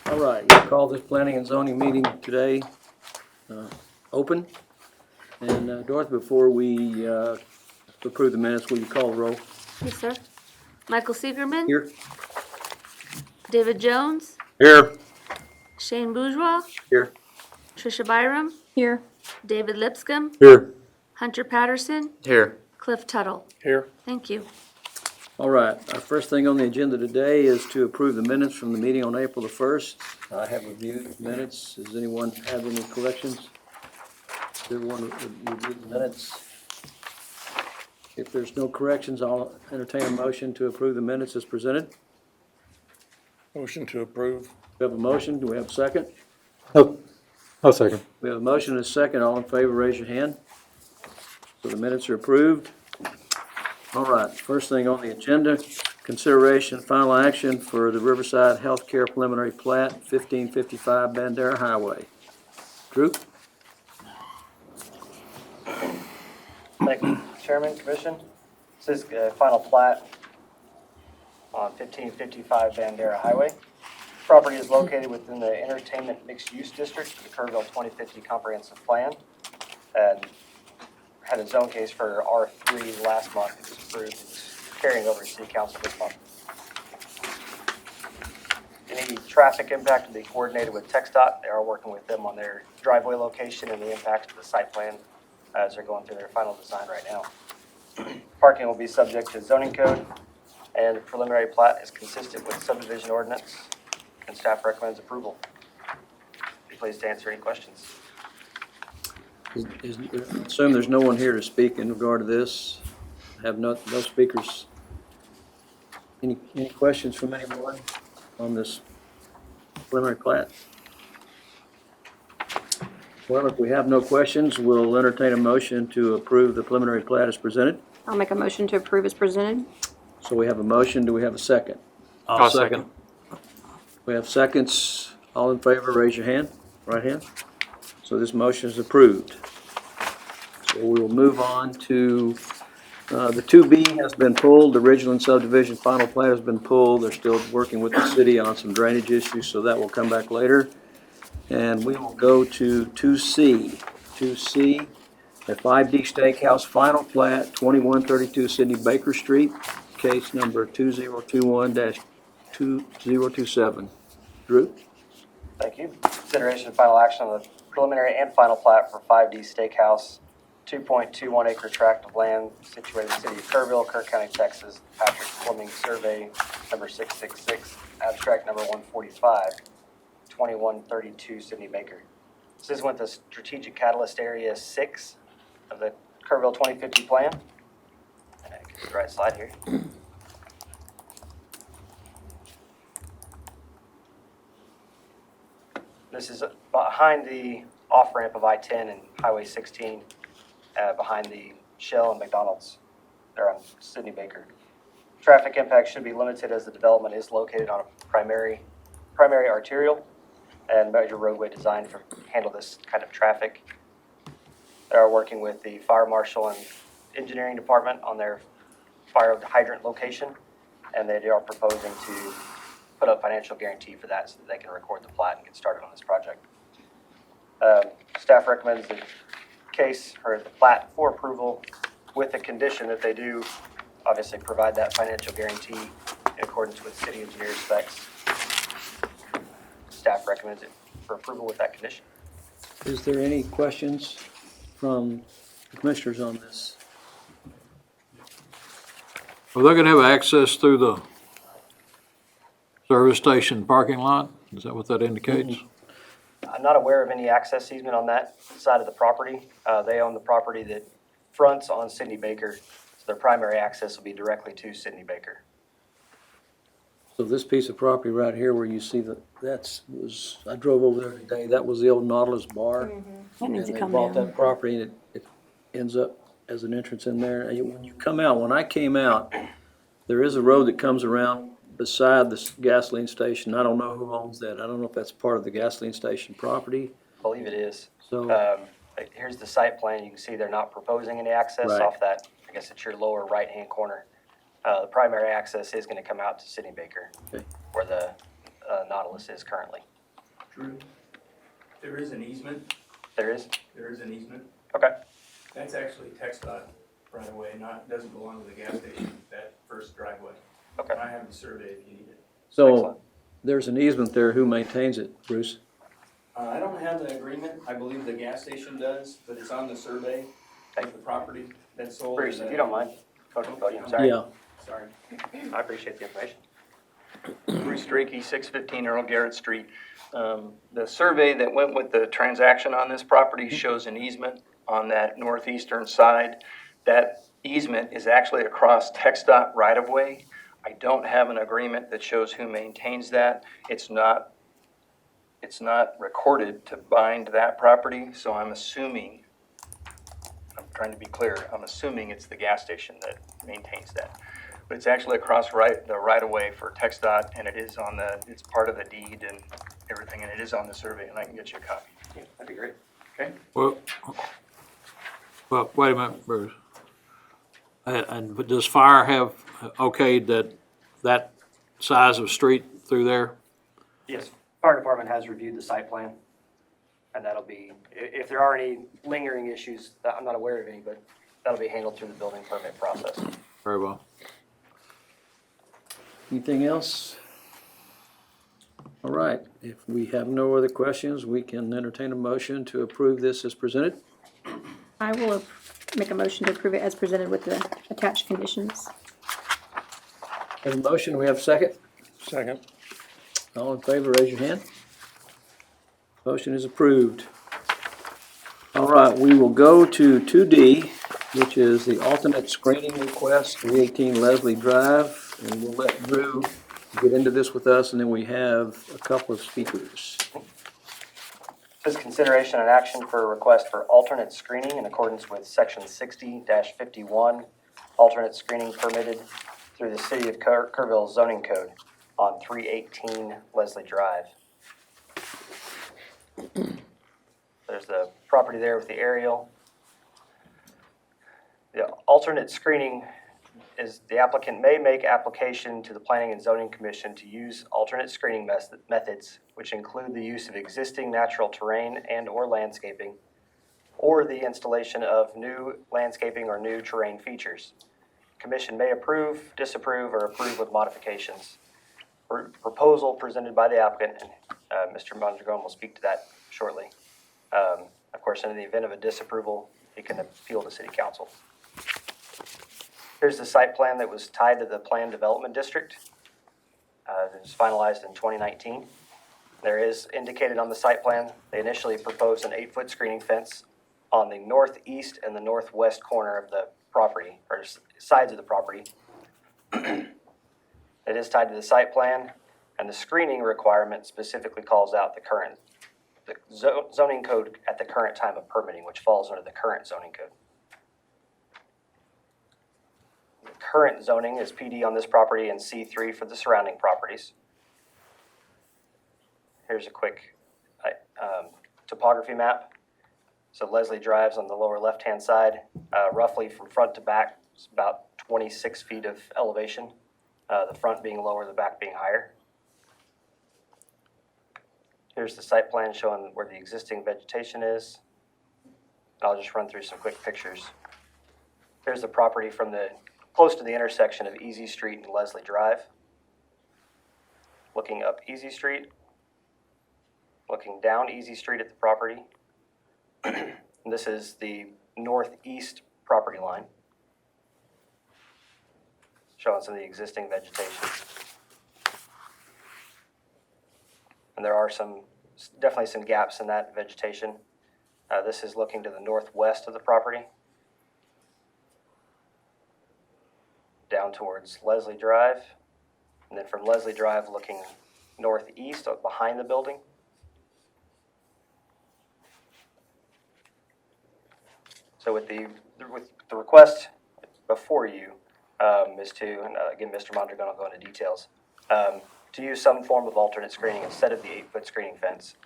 All right, we'll call this planning and zoning meeting today open. And Dorothy, before we approve the minutes, will you call the roll? Yes, sir. Michael Siegerman. Here. David Jones. Here. Shane Bourgeois. Here. Trisha Byram. Here. David Lipscomb. Here. Hunter Patterson. Here. Cliff Tuttle. Here. Thank you. All right, our first thing on the agenda today is to approve the minutes from the meeting on April the 1st. I have reviewed the minutes. Does anyone have any corrections? Does everyone review the minutes? If there's no corrections, I'll entertain a motion to approve the minutes as presented. Motion to approve. We have a motion. Do we have a second? I'll second. We have a motion and a second. All in favor, raise your hand. So the minutes are approved. All right, first thing on the agenda, consideration and final action for the Riverside Healthcare Preliminary Plat, 1555 Bandera Highway. Drew? Thank you, Chairman, Commission. This is final plat on 1555 Bandera Highway. Property is located within the Entertainment Mixed Use District of the Kerrville 2050 Comprehensive Plan, and had a zone case for R3 last month. It was approved. It's carrying over to City Council this month. Any traffic impact will be coordinated with TxDOT. They are working with them on their driveway location and the impact to the site plan as they're going through their final design right now. Parking will be subject to zoning code, and the preliminary plat is consistent with subdivision ordinance, and staff recommends approval. Be pleased to answer any questions. Assume there's no one here to speak in regard to this. Have no speakers. Any questions from anyone on this preliminary plat? Well, if we have no questions, we'll entertain a motion to approve the preliminary plat as presented. I'll make a motion to approve as presented. So we have a motion. Do we have a second? I'll second. We have seconds. All in favor, raise your hand. Right hand. So this motion is approved. So we will move on to the 2B has been pulled. The original and subdivision final plat has been pulled. They're still working with the city on some drainage issues, so that will come back later. And we will go to 2C. 2C, a 5D Steakhouse final plat, 2132 Sidney Baker Street, case number 2021-2027. Drew? Thank you. Consideration and final action on the preliminary and final plat for 5D Steakhouse, 2.21 acre tract of land situated in the city of Kerrville, Kirk County, Texas. Patrick Plumbing Survey number 666, abstract number 145, 2132 Sidney Baker. This is with the Strategic Catalyst Area 6 of the Kerrville 2050 plan. And I can get the right slide here. This is behind the off-ramp of I-10 and Highway 16, behind the Shell and McDonald's. They're on Sidney Baker. Traffic impact should be limited as the development is located on a primary arterial and major roadway designed to handle this kind of traffic. They are working with the fire marshal and engineering department on their fire hydrant location, and they are proposing to put up financial guarantee for that so that they can record the plat and get started on this project. Staff recommends the case or the plat for approval with the condition that they do obviously provide that financial guarantee in accordance with city engineer specs. Staff recommends it for approval with that condition. Is there any questions from the commissioners on this? Well, they're gonna have access through the service station parking lot? Is that what that indicates? I'm not aware of any access easement on that side of the property. They own the property that fronts on Sidney Baker, so their primary access will be directly to Sidney Baker. So this piece of property right here where you see I drove over there today, that was the old Nautilus bar. That needs to And come they bought down. that property and it ends up as an entrance in there. And when you come out, when I came out, there is a road that comes around beside this gasoline station. I don't know who owns that. I don't know if that's part of the gasoline station property. I believe it is. So, Here's the site plan. You can see they're not proposing any access Right. off that. I guess it's your lower right-hand corner. The primary access is going to come out to Sidney Baker, Okay. where the Nautilus is currently. Drew, there is an easement, There is? there is an easement. Okay. That's actually TxDOT right away, doesn't belong to the gas station, that first driveway. Okay. I have the survey if you need it. So Excellent. there's an easement there. Who maintains it, Bruce? I don't have the agreement, I believe the gas station does, but it's on the survey of the property that's sold. Bruce, if you don't mind, go to the podium, sorry. Yeah. Sorry. I appreciate the information. Bruce Drakey, 615 Earl Garrett Street. The survey that went with the transaction on this property shows an easement on that northeastern side. That easement is actually across TxDOT right-of-way. I don't have an agreement that shows who maintains that. It's not recorded to bind that property, so I'm assuming, I'm trying to be clear, I'm assuming it's the gas station that maintains that. But it's actually across the right-of-way for TxDOT, and it is it's part of the deed and everything, and it is on the survey, and I can get you a copy. Yeah, that'd be great. Well, wait a minute, Bruce. And does fire have okayed that size of street through there? Yes, fire department has reviewed the site plan, and that'll be, if there are any lingering issues, I'm not aware of any, but that'll be handled through the building permit process. Very well. Anything else? All right, if we have no other questions, we can entertain a motion to approve this as presented. I will make a motion to approve it as presented with the attached conditions. Have a motion, we have a second? Second. All in favor, raise your hand. Motion is approved. All right, we will go to 2D, which is the alternate screening request, 318 Leslie Drive, and we'll let Drew get into this with us, and then we have a couple of speakers. This is consideration and action for a request for alternate screening in accordance with section 60-51, alternate screening permitted through the City of Kerrville zoning code on 318 Leslie Drive. There's the property there with the aerial. The alternate screening is the applicant may make application to the Planning and Zoning Commission to use alternate screening methods, which include the use of existing natural terrain and/or landscaping, or the installation of new landscaping or new terrain features. Commission may approve, disapprove, or approve with modifications. Proposal presented by the applicant, and Mr. Mondragon will speak to that shortly. Of course, in the event of a disapproval, he can appeal to City Council. Here's the site plan that was tied to the Planned Development District. It was finalized in 2019. There is indicated on the site plan, they initially proposed an 8-foot screening fence on the northeast and the northwest corner of the property, or sides of the property. It is tied to the site plan, and the screening requirement specifically calls out the zoning code at the current time of permitting, which falls under the current zoning code. The current zoning is PD on this property and C3 for the surrounding properties. Here's a quick topography map. So Leslie Drive's on the lower left-hand side, roughly from front to back, it's about 26 feet of elevation. The front being lower, the back being higher. Here's the site plan showing where the existing vegetation is. I'll just run through some quick pictures. Here's the property from close to the intersection of Easy Street and Leslie Drive. Looking up Easy Street, looking down Easy Street at the property. And this is the northeast property line, showing some of the existing vegetation. And there are definitely some gaps in that vegetation. This is looking to the northwest of the property, down towards Leslie Drive, and then from Leslie Drive looking northeast behind the building. So with the request before you is to, and again, Mr. Mondragon will go into details, to use some form of alternate screening instead of the 8-foot screening fence,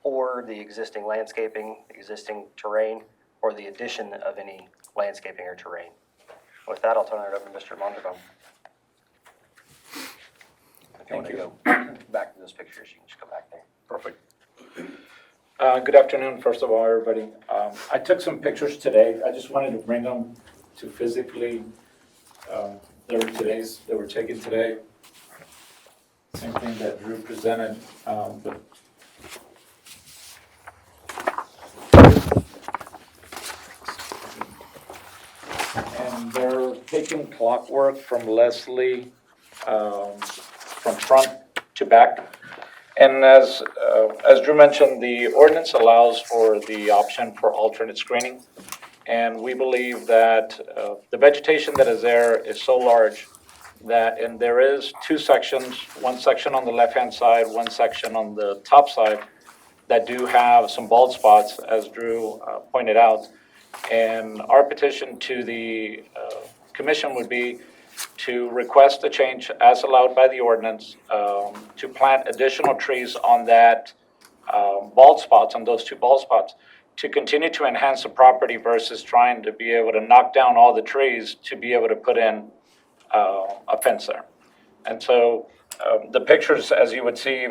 or the existing landscaping, existing terrain, or the addition of any landscaping or terrain. With that, I'll turn it over to Mr. Mondragon. If you want to go back to those pictures. pictures, you can just go back there. Perfect. Good afternoon, first of all, everybody. I took some pictures today. I just wanted to bring them to physically, they were taken today. Same thing that Drew presented, but and they're taking clockwork from Leslie, from front to back. And as Drew mentioned, the ordinance allows for the option for alternate screening. And we believe that the vegetation that is there is so large that, and there is two sections, one section on the left-hand side, one section on the top side, that do have some bald spots, as Drew pointed out. And our petition to the commission would be to request a change as allowed by the ordinance, to plant additional trees on that bald spots, on those two bald spots, to continue to enhance the property versus trying to be able to knock down all the trees to be able to put in a fence there. And so the pictures, as you would see,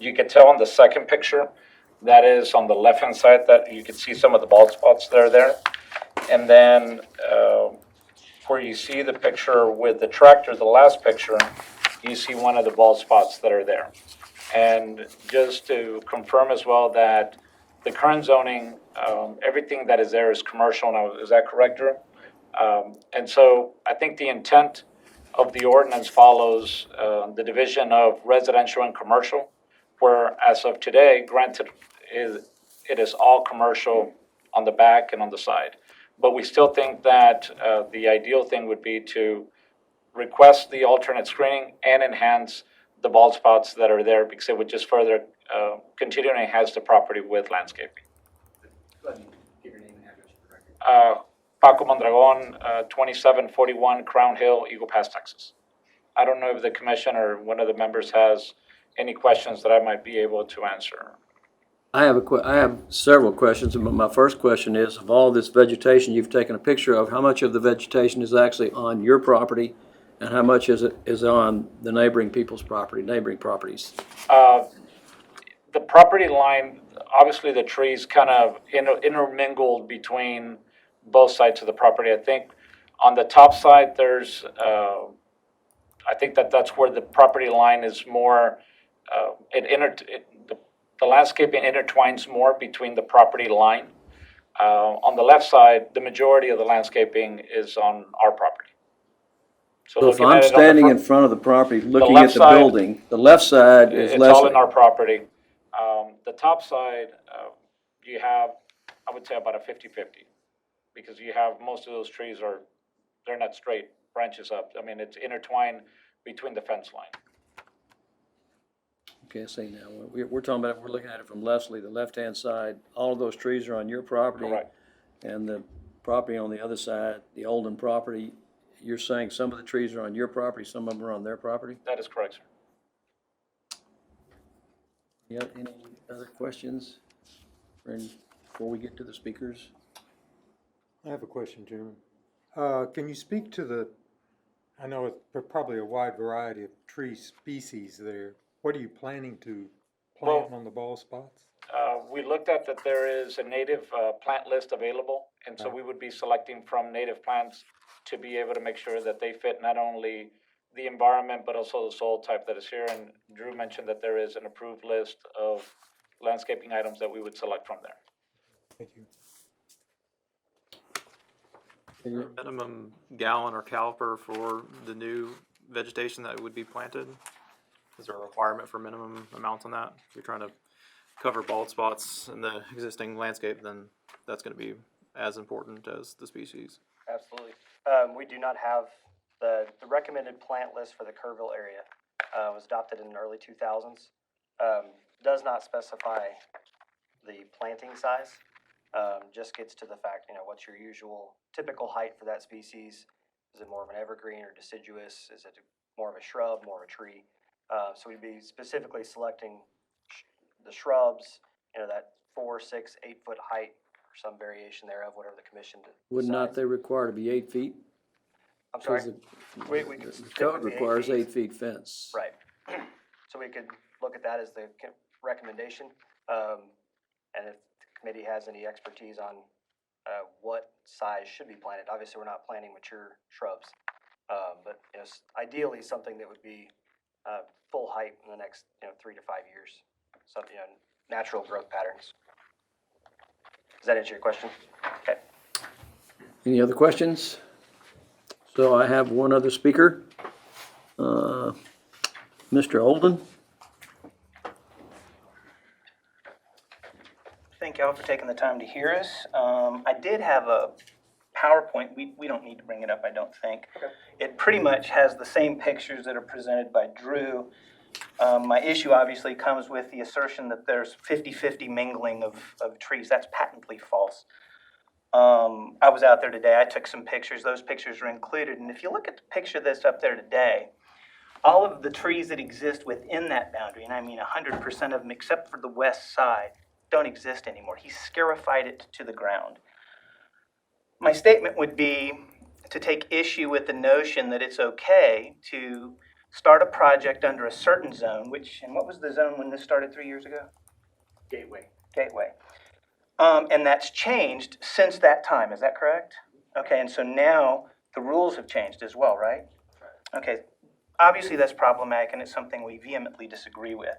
you can tell on the second picture, that is on the left-hand side, that you can see some of the bald spots that are there. And then where you see the picture with the tractor, the last picture, you see one of the bald spots that are there. And just to confirm as well that the current zoning, everything that is there is commercial now. Is that correct, Drew? And so I think the intent of the ordinance follows the division of residential and commercial, where as of today, granted, it is all commercial on the back and on the side. But we still think that the ideal thing would be to request the alternate screening and enhance the bald spots that are there, because it would just further continue to enhance the property with landscaping. Go ahead and give your name and address for the record. Paco Mondragon, 2741 Crown Hill, Eagle Pass, Texas. I don't know if the commission or one of the members has any questions that I might be able to answer. I have several questions, but my first question is, of all this vegetation you've taken a picture of, how much of the vegetation is actually on your property, and how much is on the neighboring people's property, neighboring properties? The property line, obviously the trees kind of intermingled between both sides of the property. I think on the top side, there's, I think that's where the property line is more, the landscaping intertwines more between the property line. On the left side, the majority of the landscaping is on our property. So if I'm standing in front of the property, looking at the building, the left side is Leslie. It's all in our property. The top side, you have, I would say about a 50-50, because you have, most of those trees they're not straight branches up. I mean, it's intertwined between the fence line. Okay, I see now. We're talking about, we're looking at it from Leslie, the left-hand side. All of those trees are on your property. Correct. And the property on the other side, the Olden property, you're saying some of the trees are on your property, some of them are on their property? That is correct, sir. You have any other questions before we get to the speakers? I have a question, Chairman. Can you speak to I know it's probably a wide variety of tree species there. What are you planning to plant on the bald spots? We looked at that there is a native plant list available, and so we would be selecting from native plants to be able to make sure that they fit not only the environment, but also the soil type that is here. And Drew mentioned that there is an approved list of landscaping items that we would select from there. Thank you. Minimum gallon or caliper for the new vegetation that would be planted? Is there a requirement for minimum amounts on that? If you're trying to cover bald spots in the existing landscape, then that's going to be as important as the species. Absolutely. We do not have the recommended plant list for the Kerrville area. Was adopted in the early 2000s. Does not specify the planting size. Just gets to the fact, what's your usual typical height for that species? Is it more of an evergreen or deciduous? Is it more of a shrub, more of a tree? So we'd be specifically selecting the shrubs, that 4, 6, 8 foot height, or some variation thereof, whatever the commission decides. Would not they require to be 8 feet? I'm sorry? Because We the code requires 8 feet fence. Right. So we could look at that as the recommendation. And if the committee has any expertise on what size should be planted, obviously we're not planting mature shrubs. But ideally something that would be full height in the next 3 to 5 years. Something natural growth patterns. Does that answer your question? Okay. Any other questions? So I have one other speaker, Mr. Olden. Thank y'all for taking the time to hear us. I did have a PowerPoint. We don't need to bring it up, I don't think. Okay. It pretty much has the same pictures that are presented by Drew. My issue obviously comes with the assertion that there's 50-50 mingling of trees. That's patently false. I was out there today. I took some pictures. Those pictures are included. And if you look at the picture that's up there today, all of the trees that exist within that boundary, and I mean 100% of them except for the west side, don't exist anymore. He scarified it to the ground. My statement would be to take issue with the notion that it's okay to start a project under a certain zone, and what was the zone when this started 3 years ago? Gateway. And that's changed since that time, is that correct? Okay, and so now the rules have changed as well, right? Okay, obviously that's problematic and it's something we vehemently disagree with.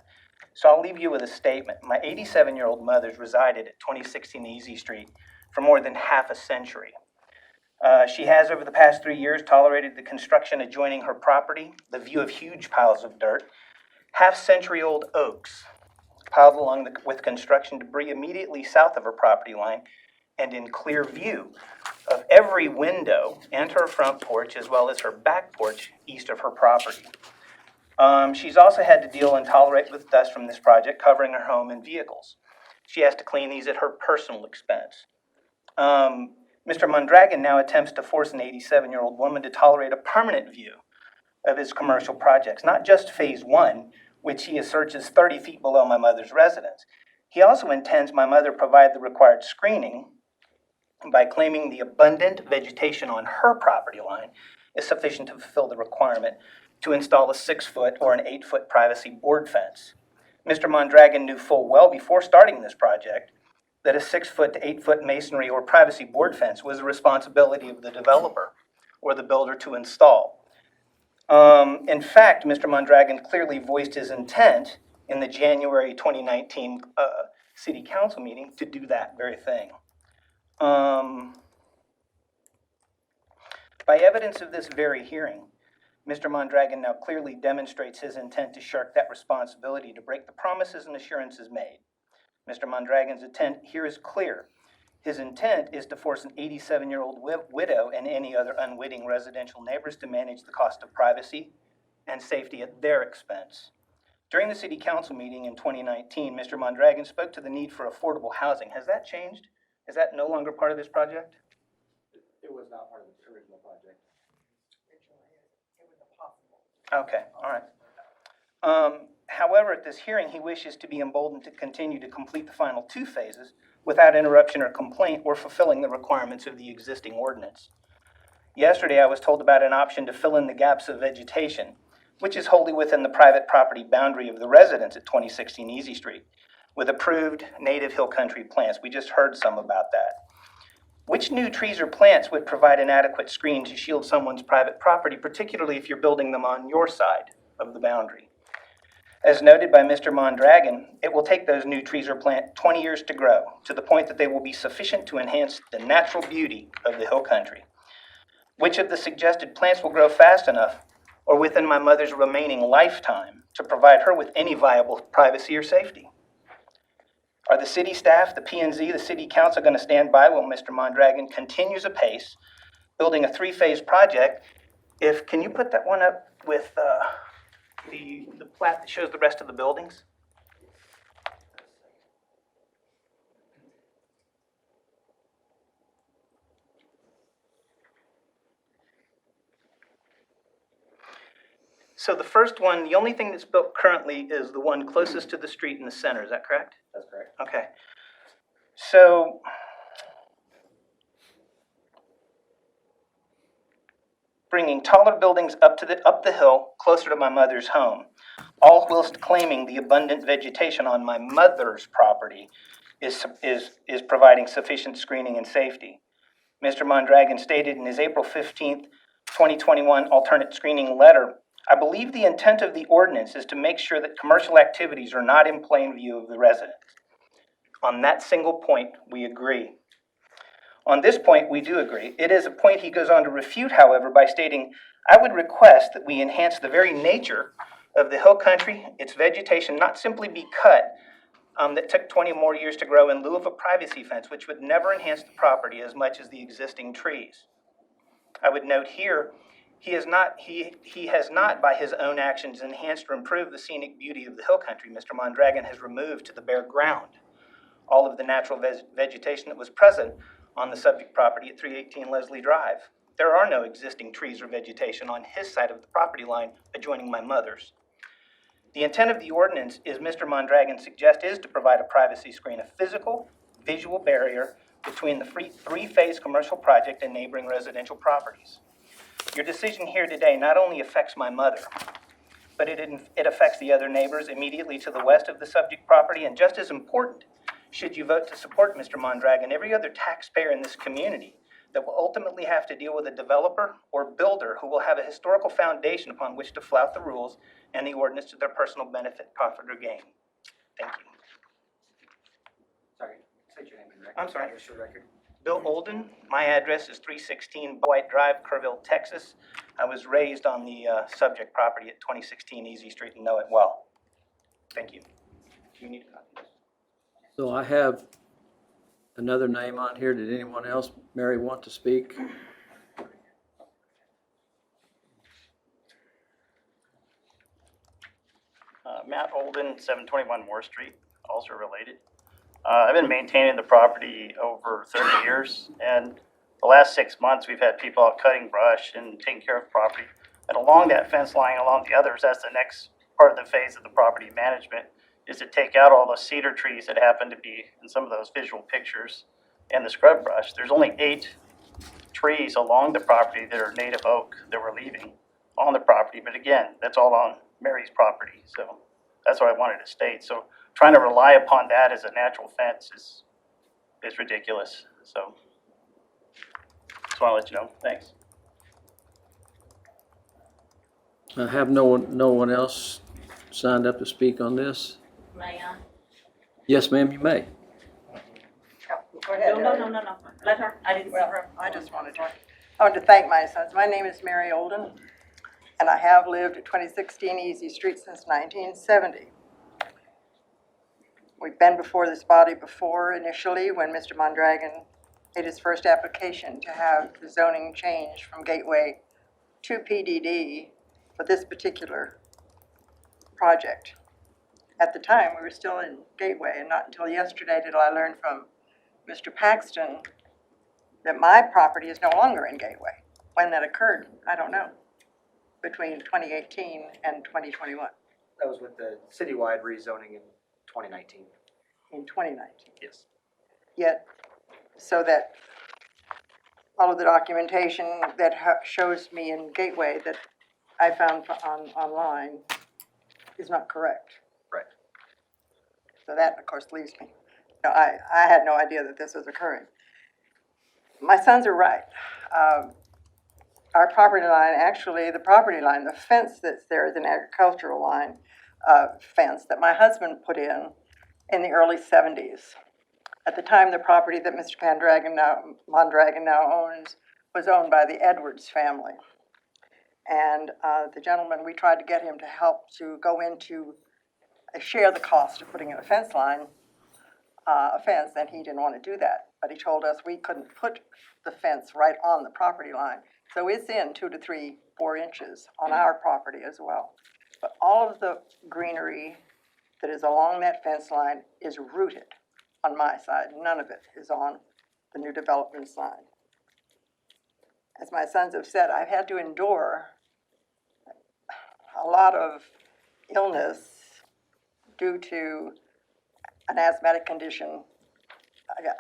So I'll leave you with a statement. My 87-year-old mother's resided at 2016 Easy Street for more than half a century. She has, over the past 3 years, tolerated the construction adjoining her property, the view of huge piles of dirt, half-century-old oaks piled along with construction debris immediately south of her property line, and in clear view of every window and her front porch, as well as her back porch east of her property. She's also had to deal and tolerate with dust from this project covering her home and vehicles. She has to clean these at her personal expense. Mr. Mondragon now attempts to force an 87-year-old woman to tolerate a permanent view of his commercial projects, not just phase 1, which he asserts is 30 feet below my mother's residence. He also intends my mother provide the required screening by claiming the abundant vegetation on her property line is sufficient to fulfill the requirement to install a 6-foot or an 8-foot privacy board fence. Mr. Mondragon knew full well before starting this project that a 6-foot to 8-foot masonry or privacy board fence was the responsibility of the developer or the builder to install. In fact, Mr. Mondragon clearly voiced his intent in the January 2019 City Council meeting to do that very thing. By evidence of this very hearing, Mr. Mondragon now clearly demonstrates his intent to shirk that responsibility to break the promises and assurances made. Mr. Mondragon's intent here is clear. His intent is to force an 87-year-old widow and any other unwitting residential neighbors to manage the cost of privacy and safety at their expense. During the City Council meeting in 2019, Mr. Mondragon spoke to the need for affordable housing. Has that changed? Is that no longer part of this project? It was not part of the original project. Okay, all right. However, at this hearing, he wishes to be emboldened to continue to complete the final 2 phases without interruption or complaint or fulfilling the requirements of the existing ordinance. Yesterday, I was told about an option to fill in the gaps of vegetation, which is wholly within the private property boundary of the residents at 2016 Easy Street, with approved native hill country plants. We just heard some about that. Which new trees or plants would provide an adequate screen to shield someone's private property, particularly if you're building them on your side of the boundary? As noted by Mr. Mondragon, it will take those new trees or plants 20 years to grow, to the point that they will be sufficient to enhance the natural beauty of the hill country. Which of the suggested plants will grow fast enough, or within my mother's remaining lifetime, to provide her with any viable privacy or safety? Are the city staff, the P&Z, the city council going to stand by while Mr. Mondragon continues apace, building a 3-phase project? Can you put that one up with the plat that shows the rest of the buildings? So the first one, the only thing that's built currently is the one closest to the street in the center, is that correct? That's correct. Okay. So bringing taller buildings up the hill closer to my mother's home, all whilst claiming the abundant vegetation on my mother's property is providing sufficient screening and safety. Mr. Mondragon stated in his April 15th, 2021 alternate screening letter, I believe the intent of the ordinance is to make sure that commercial activities are not in plain view of the residents. On that single point, we agree. On this point, we do agree. It is a point he goes on to refute, however, by stating, I would request that we enhance the very nature of the hill country, its vegetation not simply be cut, that took 20 more years to grow in lieu of a privacy fence, which would never enhance the property as much as the existing trees. I would note here, he has not, by his own actions, enhanced or improved the scenic beauty of the hill country. Mr. Mondragon has removed to the bare ground all of the natural vegetation that was present on the subject property at 318 Leslie Drive. There are no existing trees or vegetation on his side of the property line adjoining my mother's. The intent of the ordinance, as Mr. Mondragon suggests, is to provide a privacy screen, a physical, visual barrier between the three-phase commercial project and neighboring residential properties. Your decision here today not only affects my mother, but it affects the other neighbors immediately to the west of the subject property, and just as important, should you vote to support Mr. Mondragon, every other taxpayer in this community that will ultimately have to deal with a developer or builder who will have a historical foundation upon which to flout the rules and the ordinance to their personal benefit, profit, or gain. Thank you. Sorry, state your name and record. I'm sorry. Address for record. Bill Olden. My address is 316 White Drive, Kerrville, Texas. I was raised on the subject property at 2016 Easy Street and know it well. Thank you. Do you need a copy? So I have another name on here. Did anyone else, Mary, want to speak? Matt Olden, 721 Moore Street, also related. I've been maintaining the property over 30 years, and the last 6 months we've had people out cutting brush and taking care of the property. And along that fence line, along the others, that's the next part of the phase of the property management, is to take out all the cedar trees that happen to be in some of those visual pictures and the scrub brush. There's only 8 trees along the property that are native oak that we're leaving on the property, but again, that's all on Mary's property, so that's what I wanted to state. So trying to rely upon that as a natural fence is ridiculous, so just want to let you know. Thanks. I have no one else signed up to speak on this. May I? Yes, ma'am, you may. Go ahead. No. Let her. I didn't see her. I want to thank my sons. My name is Mary Olden, and I have lived at 2016 Easy Street since 1970. We've been before this body before initially when Mr. Mondragon made his first application to have the zoning changed from Gateway to PDD for this particular project. At the time, we were still in Gateway, and not until yesterday did I learn from Mr. Paxton that my property is no longer in Gateway. When that occurred, I don't know, between 2018 and 2021. That was with the citywide rezoning in 2019. In 2019. Yes. Yet, so that all of the documentation that shows me in Gateway that I found online is not correct. Right. So that, of course, leaves me. You know, I had no idea that this was occurring. My sons are right. Our property line, actually, the property line, the fence that's there is an agricultural line fence that my husband put in the early 70s. At the time, the property that Mr. Mondragon now owns was owned by the Edwards family. And the gentleman, we tried to get him to help to go into share the cost of putting in a fence, and he didn't want to do that. But he told us we couldn't put the fence right on the property line. So it's in 2 to 3, 4 inches on our property as well. But all of the greenery that is along that fence line is rooted on my side. None of it is on the new development side. As my sons have said, I've had to endure a lot of illness due to an asthmatic condition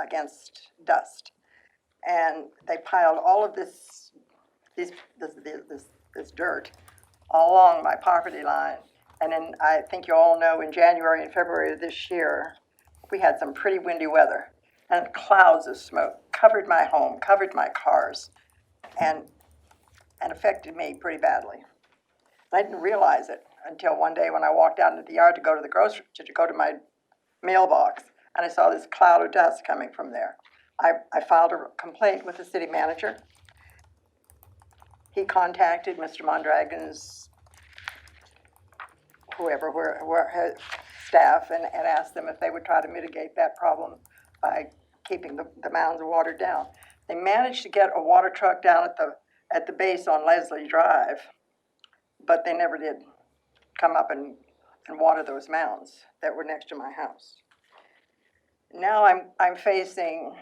against dust. And they piled all of this this dirt all along my property line. And then I think you all know in January and February of this year, we had some pretty windy weather, and clouds of smoke covered my home, covered my cars, and affected me pretty badly. I didn't realize it until one day when I walked out into the yard to go to my mailbox, and I saw this cloud of dust coming from there. I filed a complaint with the city manager. He contacted Mr. Mondragon's whoever staff and asked them if they would try to mitigate that problem by keeping the mounds of water down. They managed to get a water truck down at the base on Leslie Drive, but they never did come up and water those mounds that were next to my house. Now I'm facing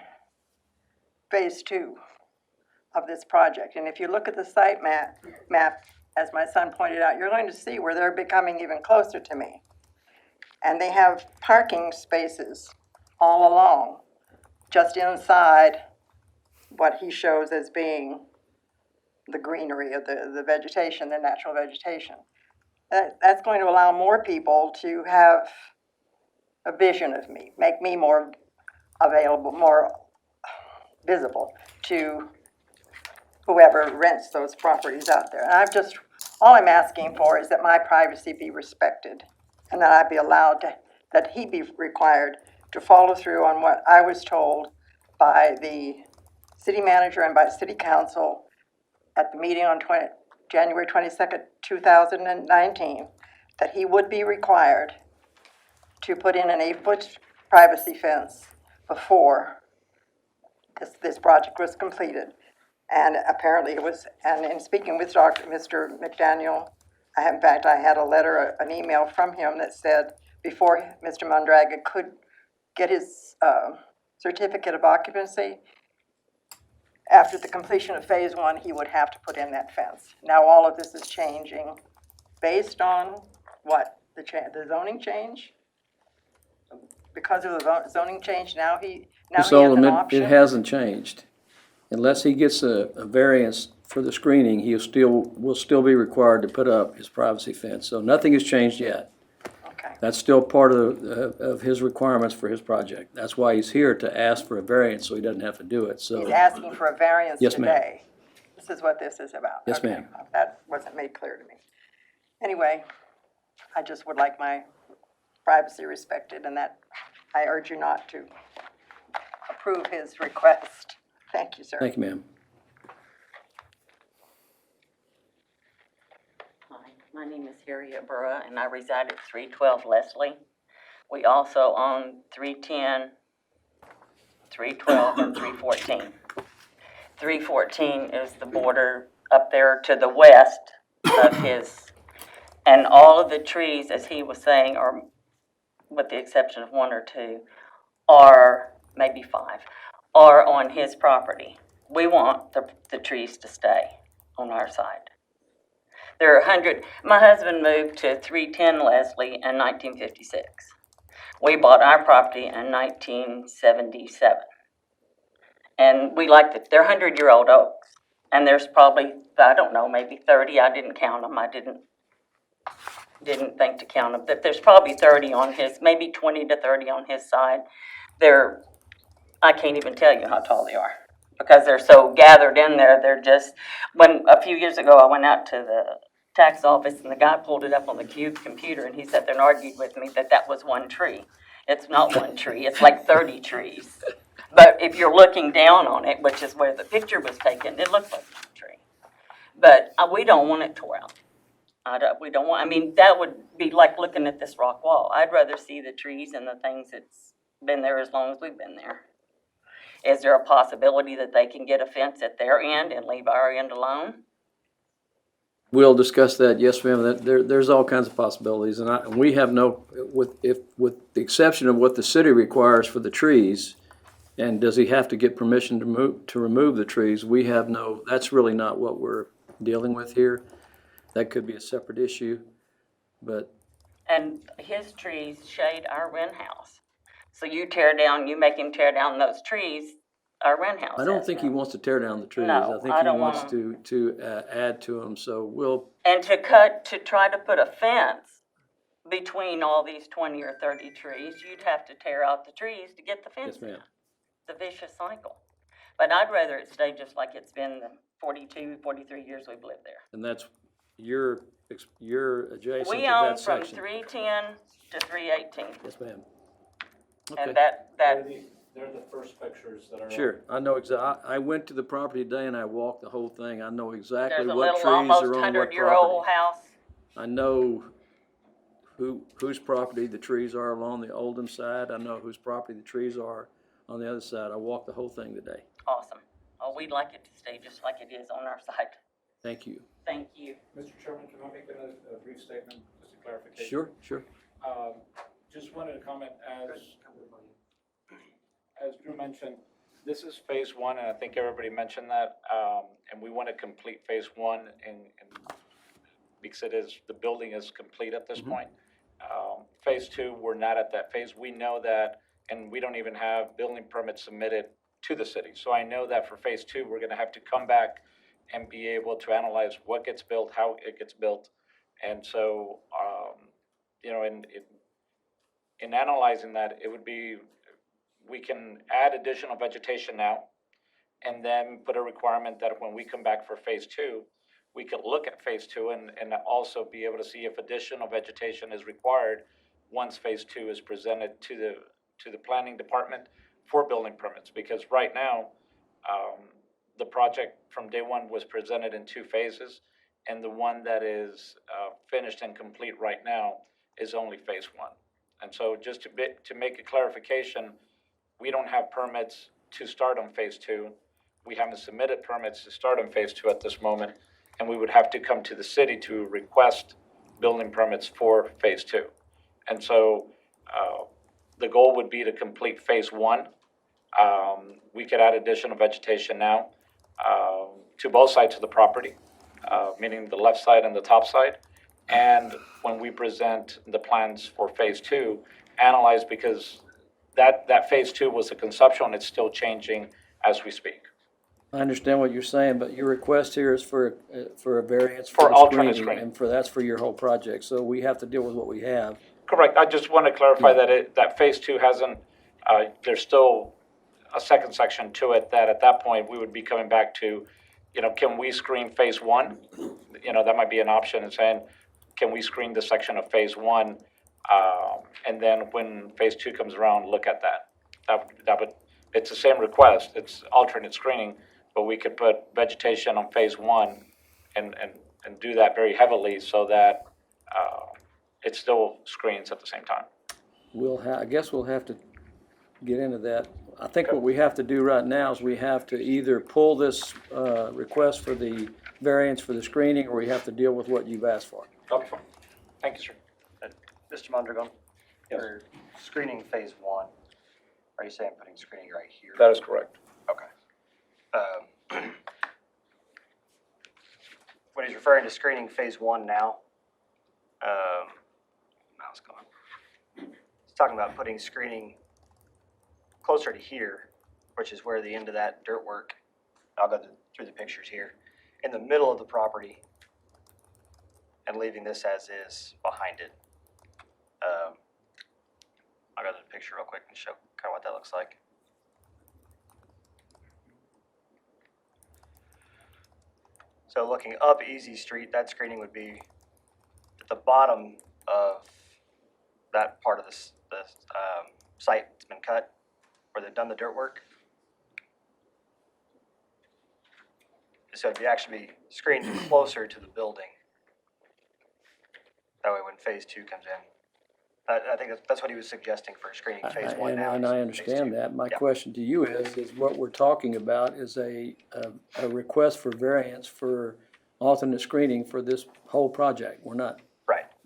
phase 2 of this project, and if you look at the site map, as my son pointed out, you're going to see where they're becoming even closer to me. And they have parking spaces all along, just inside what he shows as being the greenery of the vegetation, the natural vegetation. That's going to allow more people to have a vision of me, make me more available, more visible to whoever rents those properties out there. And all I'm asking for is that my privacy be respected, and that I be allowed that he be required to follow through on what I was told by the city manager and by city council at the meeting on January 22nd, 2019, that he would be required to put in an 8-foot privacy fence before this project was completed. And apparently it was, and in speaking with Mr. McDaniel, I had a letter, an email from him that said before Mr. Mondragon could get his certificate of occupancy, after the completion of phase 1, he would have to put in that fence. Now all of this is changing based on what? The zoning change? Because of the zoning change, now he has an option? It hasn't changed. Unless he gets a variance for the screening, will still be required to put up his privacy fence. So nothing has changed yet. Okay. That's still part of his requirements for his project. That's why he's here, to ask for a variance so he doesn't have to do it. So He's asking for a variance Yes, ma'am. today. This is what this is about. Yes, Okay. ma'am. That wasn't made clear to me. Anyway, I just would like my privacy respected, and that I urge you not to approve his request. Thank you, sir. Thank you, ma'am. Hi, my name is Harriet Burra, and I reside at 312 Leslie. We also own 310, 312, and 314. 314 is the border up there to the west of his, and all of the trees, as he was saying, are, with the exception of 1 or 2, are, maybe 5, are on his property. We want the trees to stay on our side. There are 100, my husband moved to 310 Leslie in 1956. We bought our property in 1977. And we like that, they're 100-year-old oaks. And there's probably, I don't know, maybe 30, I didn't count them, I didn't think to count them, but there's probably 30 on his, maybe 20 to 30 on his side. I can't even tell you how tall they are because they're so gathered in there. They're just, when a few years ago I went out to the tax office and the guy pulled it up on the computer and he sat there and argued with me that was one tree. It's not one tree, it's like 30 trees. But if you're looking down on it, which is where the picture was taken, it looks like one tree. But we don't want it tore out. I mean, that would be like looking at this rock wall. I'd rather see the trees and the things that's been there as long as we've been there. Is there a possibility that they can get a fence at their end and leave our end alone? We'll discuss that. Yes, ma'am. There's all kinds of possibilities, and we have no, with the exception of what the city requires for the trees, and does he have to get permission to remove the trees? We have no. That's really not what we're dealing with here. That could be a separate issue, but. And his trees shade our wren house. So you make him tear down those trees, our rent house I don't has think he none. wants to tear down the trees. No, I think I he don't wants wanna- to add to them, so we'll, And to try to put a fence between all these 20 or 30 trees, you'd have to tear out the trees to get the fence yes, in. ma'am. The vicious cycle. But I'd rather it stay just like it's been the 42, 43 years we've lived there. And that's, you're adjacent to We own that from section. 310 to 318. Yes, ma'am. Okay. And that, They're the first pictures that are. Sure, I know I went to the property today and I walked the whole thing. I know exactly there's a what little trees almost are on what 100-year-old property. house. I know whose property the trees are along the Oldham side. I know whose property the trees are on the other side. I walked the whole thing today. Awesome. Oh, we'd like it to stay just like it is on our side. Thank you. Thank you. Mr. Chairman, can I make a brief statement, just a clarification? Sure. Just wanted to comment, as Drew mentioned, this is phase one, and I think everybody mentioned that, and we want to complete phase one and because the building is complete at this point. Phase two, we're not at that phase. We know that, and we don't even have building permits submitted to the city. So I know that for phase two, we're gonna have to come back and be able to analyze what gets built, how it gets built. And so, in analyzing that, it would be, we can add additional vegetation now and then put a requirement that when we come back for phase two, we could look at phase two and also be able to see if additional vegetation is required once phase two is presented to the planning department for building permits. Because right now, the project from day one was presented in 2 phases, and the one that is finished and complete right now is only phase one. And so just to make a clarification, we don't have permits to start on phase two. We haven't submitted permits to start on phase two at this moment, and we would have to come to the city to request building permits for phase two. And so the goal would be to complete phase one. We could add additional vegetation now to both sides of the property, meaning the left side and the top side. And when we present the plans for phase two, analyze, because that phase two was a conceptual and it's still changing as we speak. I understand what you're saying, but your request here is for a variance For the alternate screening, and that's for your whole project, so we have to deal with what we have. Correct. I just want to clarify that phase two hasn't, there's still a second section to it that at that point we would be coming back to, can we screen phase one? That might be an option, and saying, can we screen the section of phase one? And then when phase two comes around, look at that. That would, it's the same request, it's alternate screening, but we could put vegetation on phase one and do that very heavily so that it still screens at the same time. I guess we'll have to get into that. I think what we have to do right now is we have to either pull this request for the variance for the screening, or we have to deal with what you've asked for. Okay. Thank you, sir. Mr. Mondragon, for screening phase one, are you saying putting screening right here? That is correct. Okay. When he's referring to screening phase one now, mouse gone. He's talking about putting screening closer to here, which is where the end of that dirt work, I'll go through the pictures here, in the middle of the property, and leaving this as is behind it. I'll go to the picture real quick and show kind of what that looks like. So looking up Easy Street, that screening would be at the bottom of that part of the site that's been cut, where they've done the dirt work. So it'd actually be screened closer to the building. That way when phase two comes in. I think that's what he was suggesting for screening phase one now. And I understand that. My question to you is what we're talking about is a request for variance for alternate screening for this whole project. We're not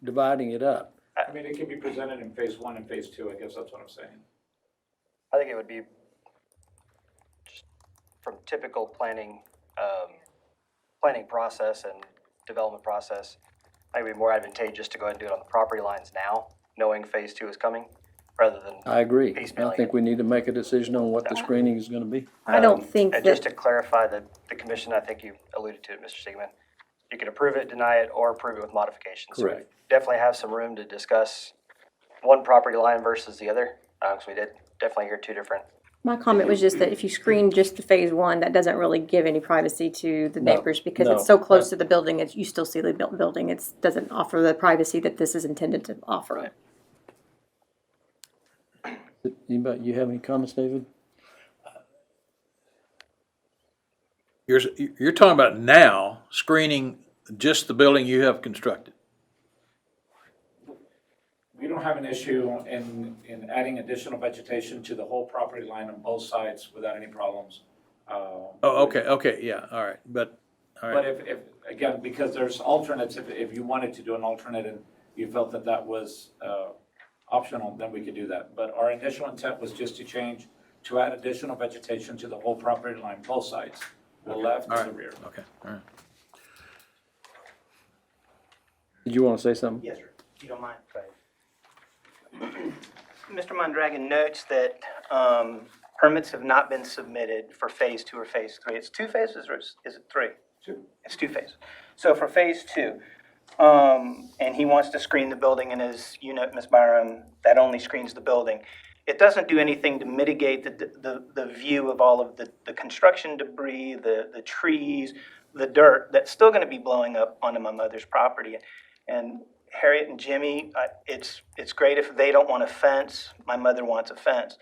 dividing it up. I mean, it can be presented in phase one and phase two, I guess that's what I'm saying. I think it would be just from typical planning process and development process. I think it would be more advantageous to go ahead and do it on the property lines now, knowing phase two is coming, rather than I agree. I piecemealing think it. we need to make a decision on what the screening is gonna be. I don't think And just that, to clarify, the commission, I think you alluded to it, Mr. Siegman, you can approve it, deny it, or approve it with modifications. So we Correct. definitely have some room to discuss one property line versus the other, because we did definitely hear two different. my comment was just that if you screen just the phase one, that doesn't really give any privacy to the No, neighbors because no. it's so close to the building, you still see the building. It doesn't offer the privacy that this is intended to offer. Right. Anybody, you have any comments, David? You're talking about now screening just the building you have constructed. We don't have an issue in adding additional vegetation to the whole property line on both sides without any problems. Oh, okay, yeah, all right, but, all But right. if, again, because there's alternates, if you wanted to do an alternate and you felt that that was optional, then we could do that. But our initial intent was just to add additional vegetation to the whole property line, both sides, the left and the rear. Okay, all right. Did you wanna say something? Yes, sir. If you don't mind, go ahead. Mr. Mondragon notes that permits have not been submitted for phase two or phase three. It's two phases or is it three? Two. It's two phases. So for phase two, and he wants to screen the building in his unit, Ms. Byram, that only screens the building. It doesn't do anything to mitigate the view of all of the construction debris, the trees, the dirt that's still going to be blowing up onto my mother's property. And Harriet and Jimmy, it's great if they don't want a fence. My mother wants a fence.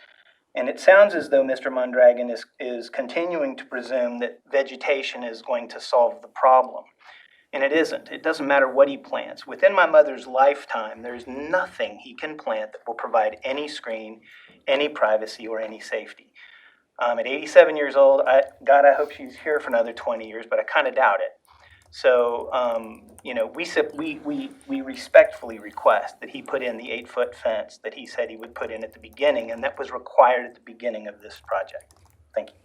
And it sounds as though Mr. Mondragon is continuing to presume that vegetation is going to solve the problem. And it isn't. It doesn't matter what he plants. Within my mother's lifetime, there's nothing he can plant that will provide any screen, any privacy, or any safety. At 87 years old, God, I hope she's here for another 20 years, but I kind of doubt it. So, we respectfully request that he put in the 8-foot fence that he said he would put in at the beginning, and that was required at the beginning of this project. Thank you.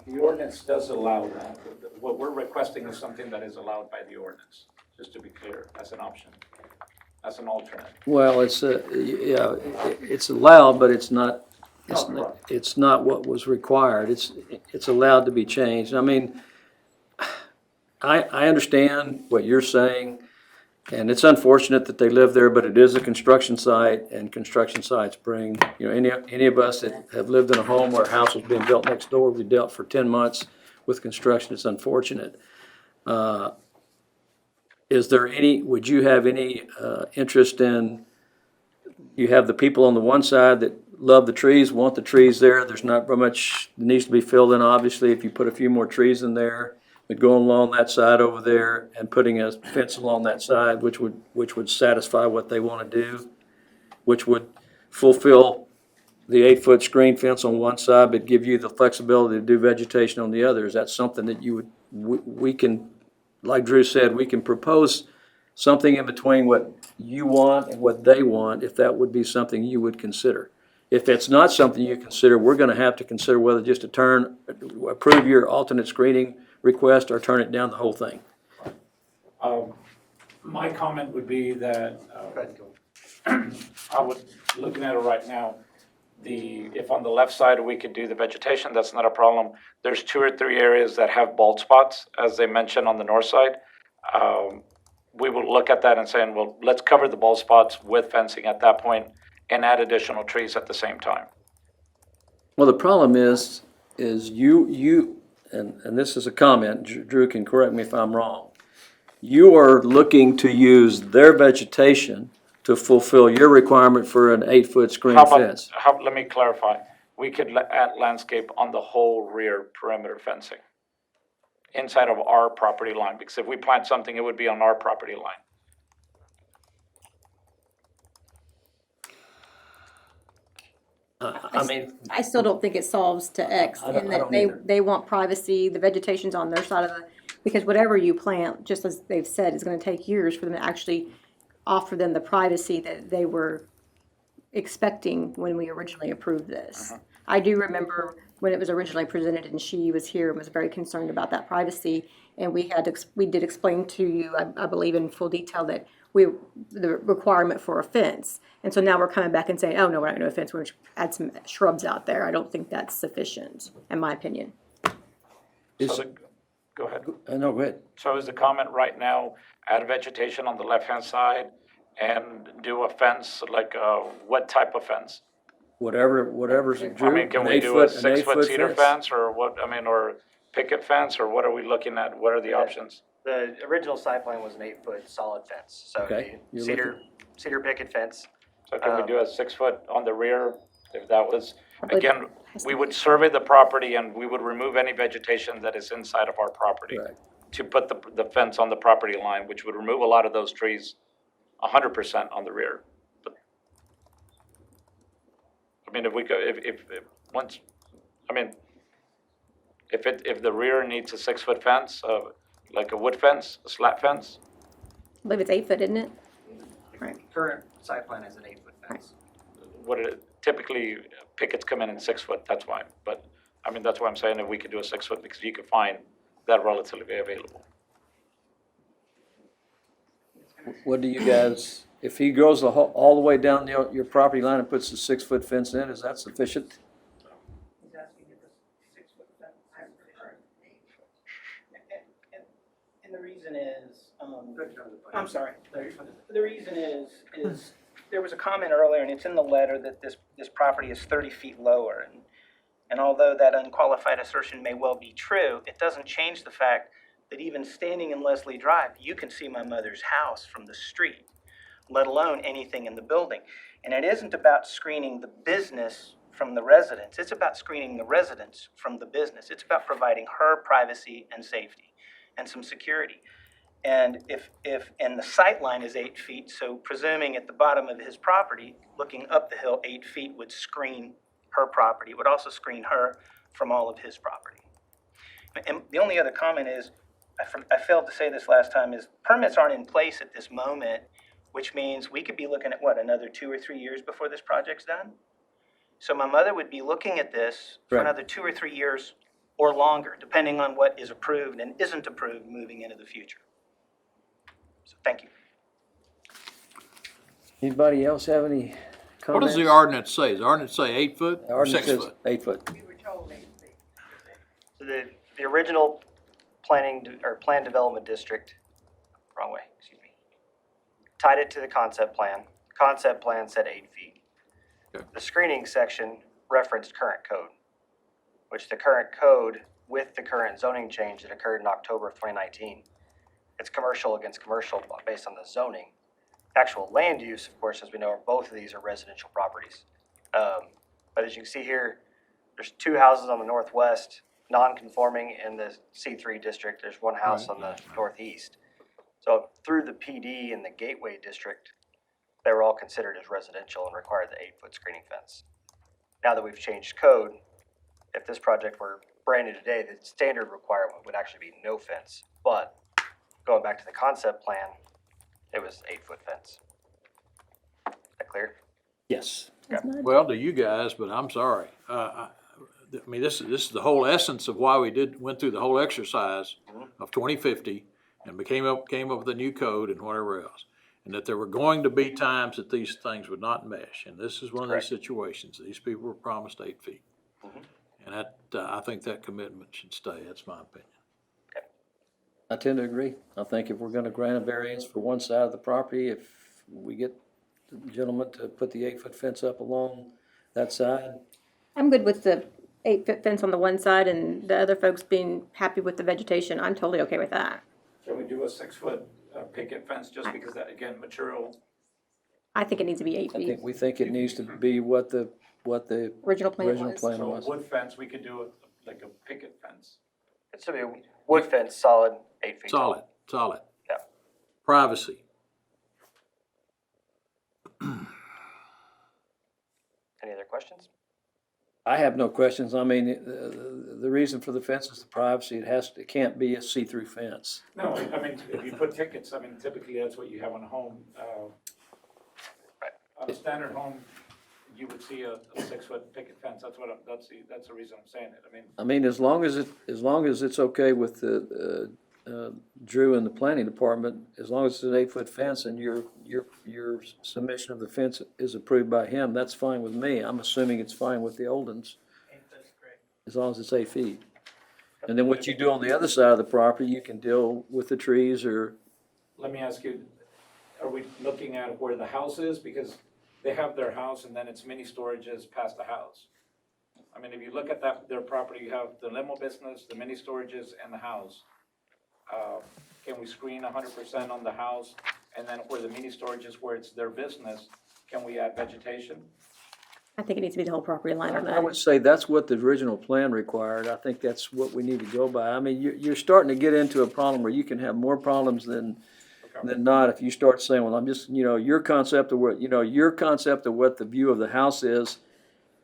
The ordinance does allow that. What we're requesting is something that is allowed by the ordinance, just to be clear, as an option, as an alternate. Well, it's, yeah, it's allowed, but it's not, Right. it's not what was required. It's allowed to be changed. I mean, I understand what you're saying, and it's unfortunate that they live there, but it is a construction site, and construction sites bring, any of us that have lived in a home where a house was being built next door, we dealt for 10 months with construction. It's unfortunate. Is there would you have any interest in, you have the people on the one side that love the trees, want the trees there. There's not very much that needs to be filled in, obviously. If you put a few more trees in there, but going along that side over there and putting a fence along that side, which would satisfy what they want to do, which would fulfill the 8-foot screen fence on one side, but give you the flexibility to do vegetation on the other. Is that something that we can, like Drew said, we can propose something in between what you want and what they want, if that would be something you would consider. If it's not something you consider, we're going to have to consider whether just to approve your alternate screening request or turn it down the whole thing. My comment would be that I would, looking at it right now, if on the left side we could do the vegetation, that's not a problem. There's 2 or 3 areas that have bald spots, as they mentioned on the north side. We will look at that and say, well, let's cover the bald spots with fencing at that point and add additional trees at the same time. Well, the problem is you, and this is a comment, Drew can correct me if I'm wrong. You are looking to use their vegetation to fulfill your requirement for an 8-foot screen fence. Let me clarify. We could add landscape on the whole rear perimeter fencing inside of our property line, because if we plant something, it would be on our property line. I still don't think it solves to X, I don't- in I that don't either. they want privacy, the vegetation's on their side of because whatever you plant, just as they've said, is gonna take years for them to actually offer them the privacy that they were expecting when we originally approved this. I do remember when it was originally presented and she was here and was very concerned about that privacy, And we did explain to you, I believe in full detail, that the requirement for a fence. And so now we're coming back and saying, oh, no, we're not gonna do a fence, we're gonna add some shrubs out there. I don't think that's sufficient, in my opinion. Go ahead. No, go ahead. So is the comment right now, add vegetation on the left-hand side and do a fence, like, what type of fence? Whatever's Drew. I mean, can an we do a 8-foot 6-foot cedar fence, or what, I mean, or picket fence, or what are we looking at? What are the options? The original site plan was an 8-foot solid fence, so Okay. the cedar picket fence. So can we do a 6-foot on the rear, if that was, But- again, we would survey the property and we would remove any vegetation that is inside of our property Correct. to put the fence on the property line, which would remove a lot of those trees 100% on the rear. But, I mean, if we go, if once, I mean, if the rear needs a 6-foot fence, like a wood fence, a slat fence, I believe it's 8 foot, isn't it? Right. Current site plan is an 8-foot fence. typically pickets come in 6-foot, that's why. But, I mean, that's why I'm saying if we could do a 6-foot, because you could find that relatively available. What do you guys, if he goes all the way down your property line and puts a 6-foot fence in, is that sufficient? He's asking if it's 6-foot fence. And the reason is, I'm sorry. The reason is there was a comment earlier, and it's in the letter, that this property is 30 feet lower. And although that unqualified assertion may well be true, it doesn't change the fact that even standing in Leslie Drive, you can see my mother's house from the street, let alone anything in the building. And it isn't about screening the business from the residents. It's about screening the residents from the business. It's about providing her privacy and safety and some security. And and the sight line is 8 feet, so presuming at the bottom of his property, looking up the hill 8 feet would screen her property, would also screen her from all of his property. And the only other comment is, I failed to say this last time, is permits aren't in place at this moment, which means we could be looking at, another 2 or 3 years before this project's done? So my mother would be looking at this for Right. another 2 or 3 years or longer, depending on what is approved and isn't approved moving into the future. So thank you. Anybody else have any comments? What does the ordinance say? Does the ordinance say 8 foot The or ordinance 6 says foot? 8 foot. So the original plan development district, wrong way, excuse me, tied it to the concept plan. Concept plan said 8 feet. Okay. The screening section referenced current code, which the current code with the current zoning change that occurred in October of 2019, it's commercial against commercial based on the zoning. Actual land use, of course, as we know, both of these are residential properties. But as you can see here, there's 2 houses on the northwest, non-conforming in the C3 district. There's 1 house on the northeast. So through the PD and the Gateway district, they were all considered as residential and required the 8-foot screening fence. Now that we've changed code, if this project were brand new today, the standard requirement would actually be no fence. But going back to the concept plan, it was 8-foot fence. Is that clear? Yes. Well, to you guys, but I'm sorry. I mean, this is the whole essence of why we went through the whole exercise of 2050 and came up with a new code and whatever else. And that there were going to be times that these things would not mesh. And this is one of those situations. These people were promised 8 feet. And that, I think that commitment should stay. That's my opinion. I tend to agree. I think if we're gonna grant a variance for one side of the property, if we get the gentleman to put the 8-foot fence up along that side, I'm good with the 8-foot fence on the one side and the other folks being happy with the vegetation. I'm totally okay with that. Can we do a 6-foot picket fence, just because that, again, material? I think it needs to be 8 feet. we think it needs to be what the Original plan original was. plan So a was. wood fence, we could do like a picket fence. It's to be a wood fence, solid, 8 feet tall. Solid. Yeah. Privacy. Any other questions? I have no questions. I mean, the reason for the fence is the privacy. It can't be a see-through fence. No, I mean, if you put pickets, I mean, typically that's what you have on a home. On a standard home, you would see a 6-foot picket fence. That's the reason I'm saying it. I mean, as long as it's okay with the Drew in the planning department, as long as it's an 8-foot fence and your submission of the fence is approved by him, that's fine with me. I'm assuming it's fine with the Oldens, as long as it's 8 feet. And then what you do on the other side of the property, you can deal with the trees or, Let me ask you, are we looking at where the house is? Because they have their house and then it's mini storages past the house. I mean, if you look at their property, you have the limo business, the mini storages, and the house. Can we screen 100% on the house? And then where the mini storage is, where it's their business, can we add vegetation? I think it needs to be the whole property line on I that. would say that's what the original plan required. I think that's what we need to go by. I mean, you're starting to get into a problem where you can have more problems than not if you start saying, well, I'm just, your concept of what, your concept of what the view of the house is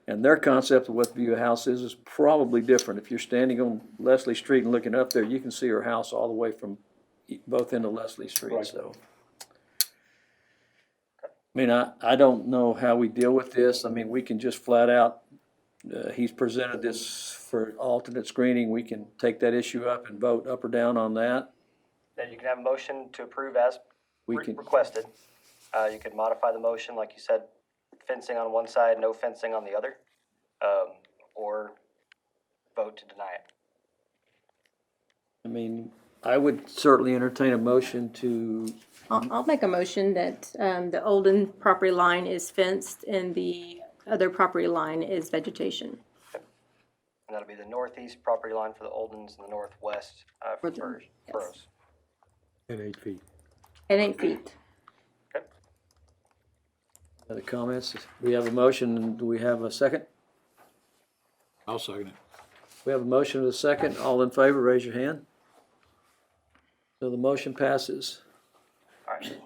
and their concept of what the view of the house is probably different. If you're standing on Leslie Street and looking up there, you can see her house all the way from both into Leslie Street, Right. so. I mean, I don't know how we deal with this. I mean, we can just flat out, he's presented this for alternate screening. We can take that issue up and vote up or down on that. Then you can have a motion to approve as We can, requested. You could modify the motion, like you said, fencing on one side, no fencing on the other, or vote to deny it. I mean, I would certainly entertain a motion to, I'll make a motion that the Olden property line is fenced and the other property line is vegetation. And that'll be the northeast property line for the Oldens and the northwest for the Yes. Burrows. And 8 feet. At 8 feet. other comments? We have a motion. Do we have a second? I'll second it. We have a motion and a second. All in favor, raise your hand. So the motion passes. All right.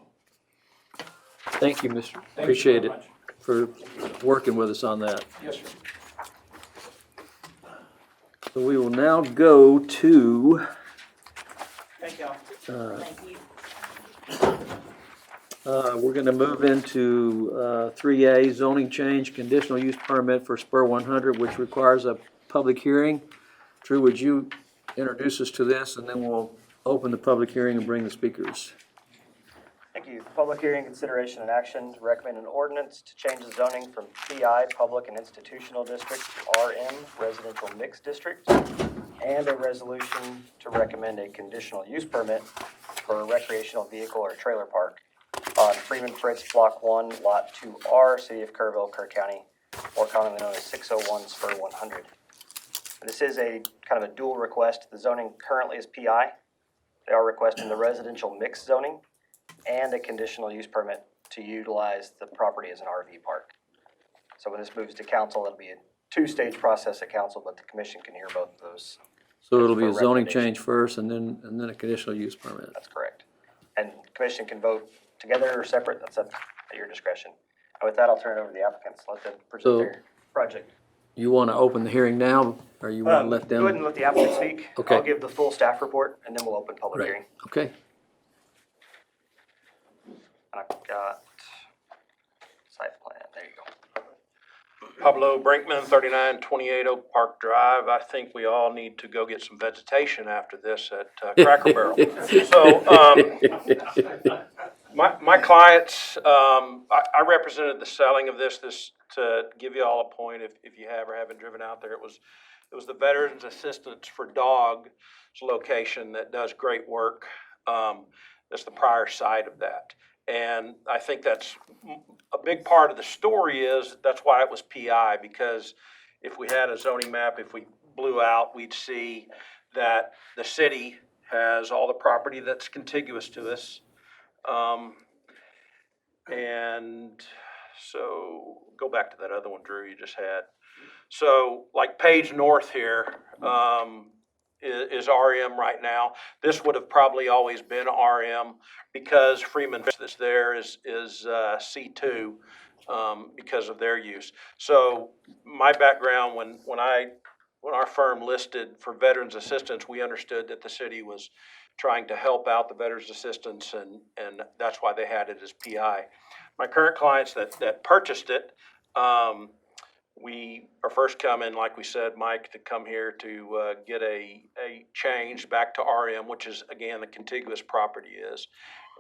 Thank you, Mr. Thank you Appreciate very it much. for working with us on that. Yes, sir. So we will now go to, Thank y'all. we're gonna move into 3A, zoning change, conditional use permit for Spur 100, which requires a public hearing. Drew, would you introduce us to this, and then we'll open the public hearing and bring the speakers. Thank you. Public hearing, consideration, and action to recommend an ordinance to change the zoning from PI, Public and Institutional District, to RM, Residential Mixed District, and a resolution to recommend a conditional use permit for a recreational vehicle or trailer park on Freeman Fritz Block 1, Lot 2R, City of Kerrville, Kerr County, more commonly known as 601 Spur 100. This is a kind of a dual request. The zoning currently is PI. They are requesting the residential mixed zoning and a conditional use permit to utilize the property as an RV park. So when this moves to council, it'll be a two-stage process at council, but the commission can hear both of those. So it'll be a For zoning recommendation. change first, and then a conditional use permit. That's correct. And commission can vote together or separate, that's up at your discretion. And with that, I'll turn it over to the applicants, let them present So- their project. You want to open the hearing now, or you want to let them? Go ahead and let the applicant speak. Okay. I'll give the full staff report, and then we'll open public Right. hearing. Okay. I've got site plan, there you go. Pablo Brinkman, 3928 Oak Park Drive. I think we all need to go get some vegetation after this at Cracker Barrel. So, my clients, I represented the selling of this to give you all a point if you have or haven't driven out there. It was the Veterans Assistance for Dogs location that does great work. That's the prior site of that. And I think that's a big part of the story is that's why it was PI, because if we had a zoning map, if we blew out, we'd see that the city has all the property that's contiguous to us. And so go back to that other one, Drew, you just had. So like Page North here, is RM right now. This would have probably always been RM because Freeman that's there is C2 because of their use. So my background when our firm listed for veterans assistance, we understood that the city was trying to help out the veterans assistance and that's why they had it as PI. My current clients that purchased it, we are first coming, like we said, Mike, to come here to get a change back to RM, which is, again, the contiguous property is.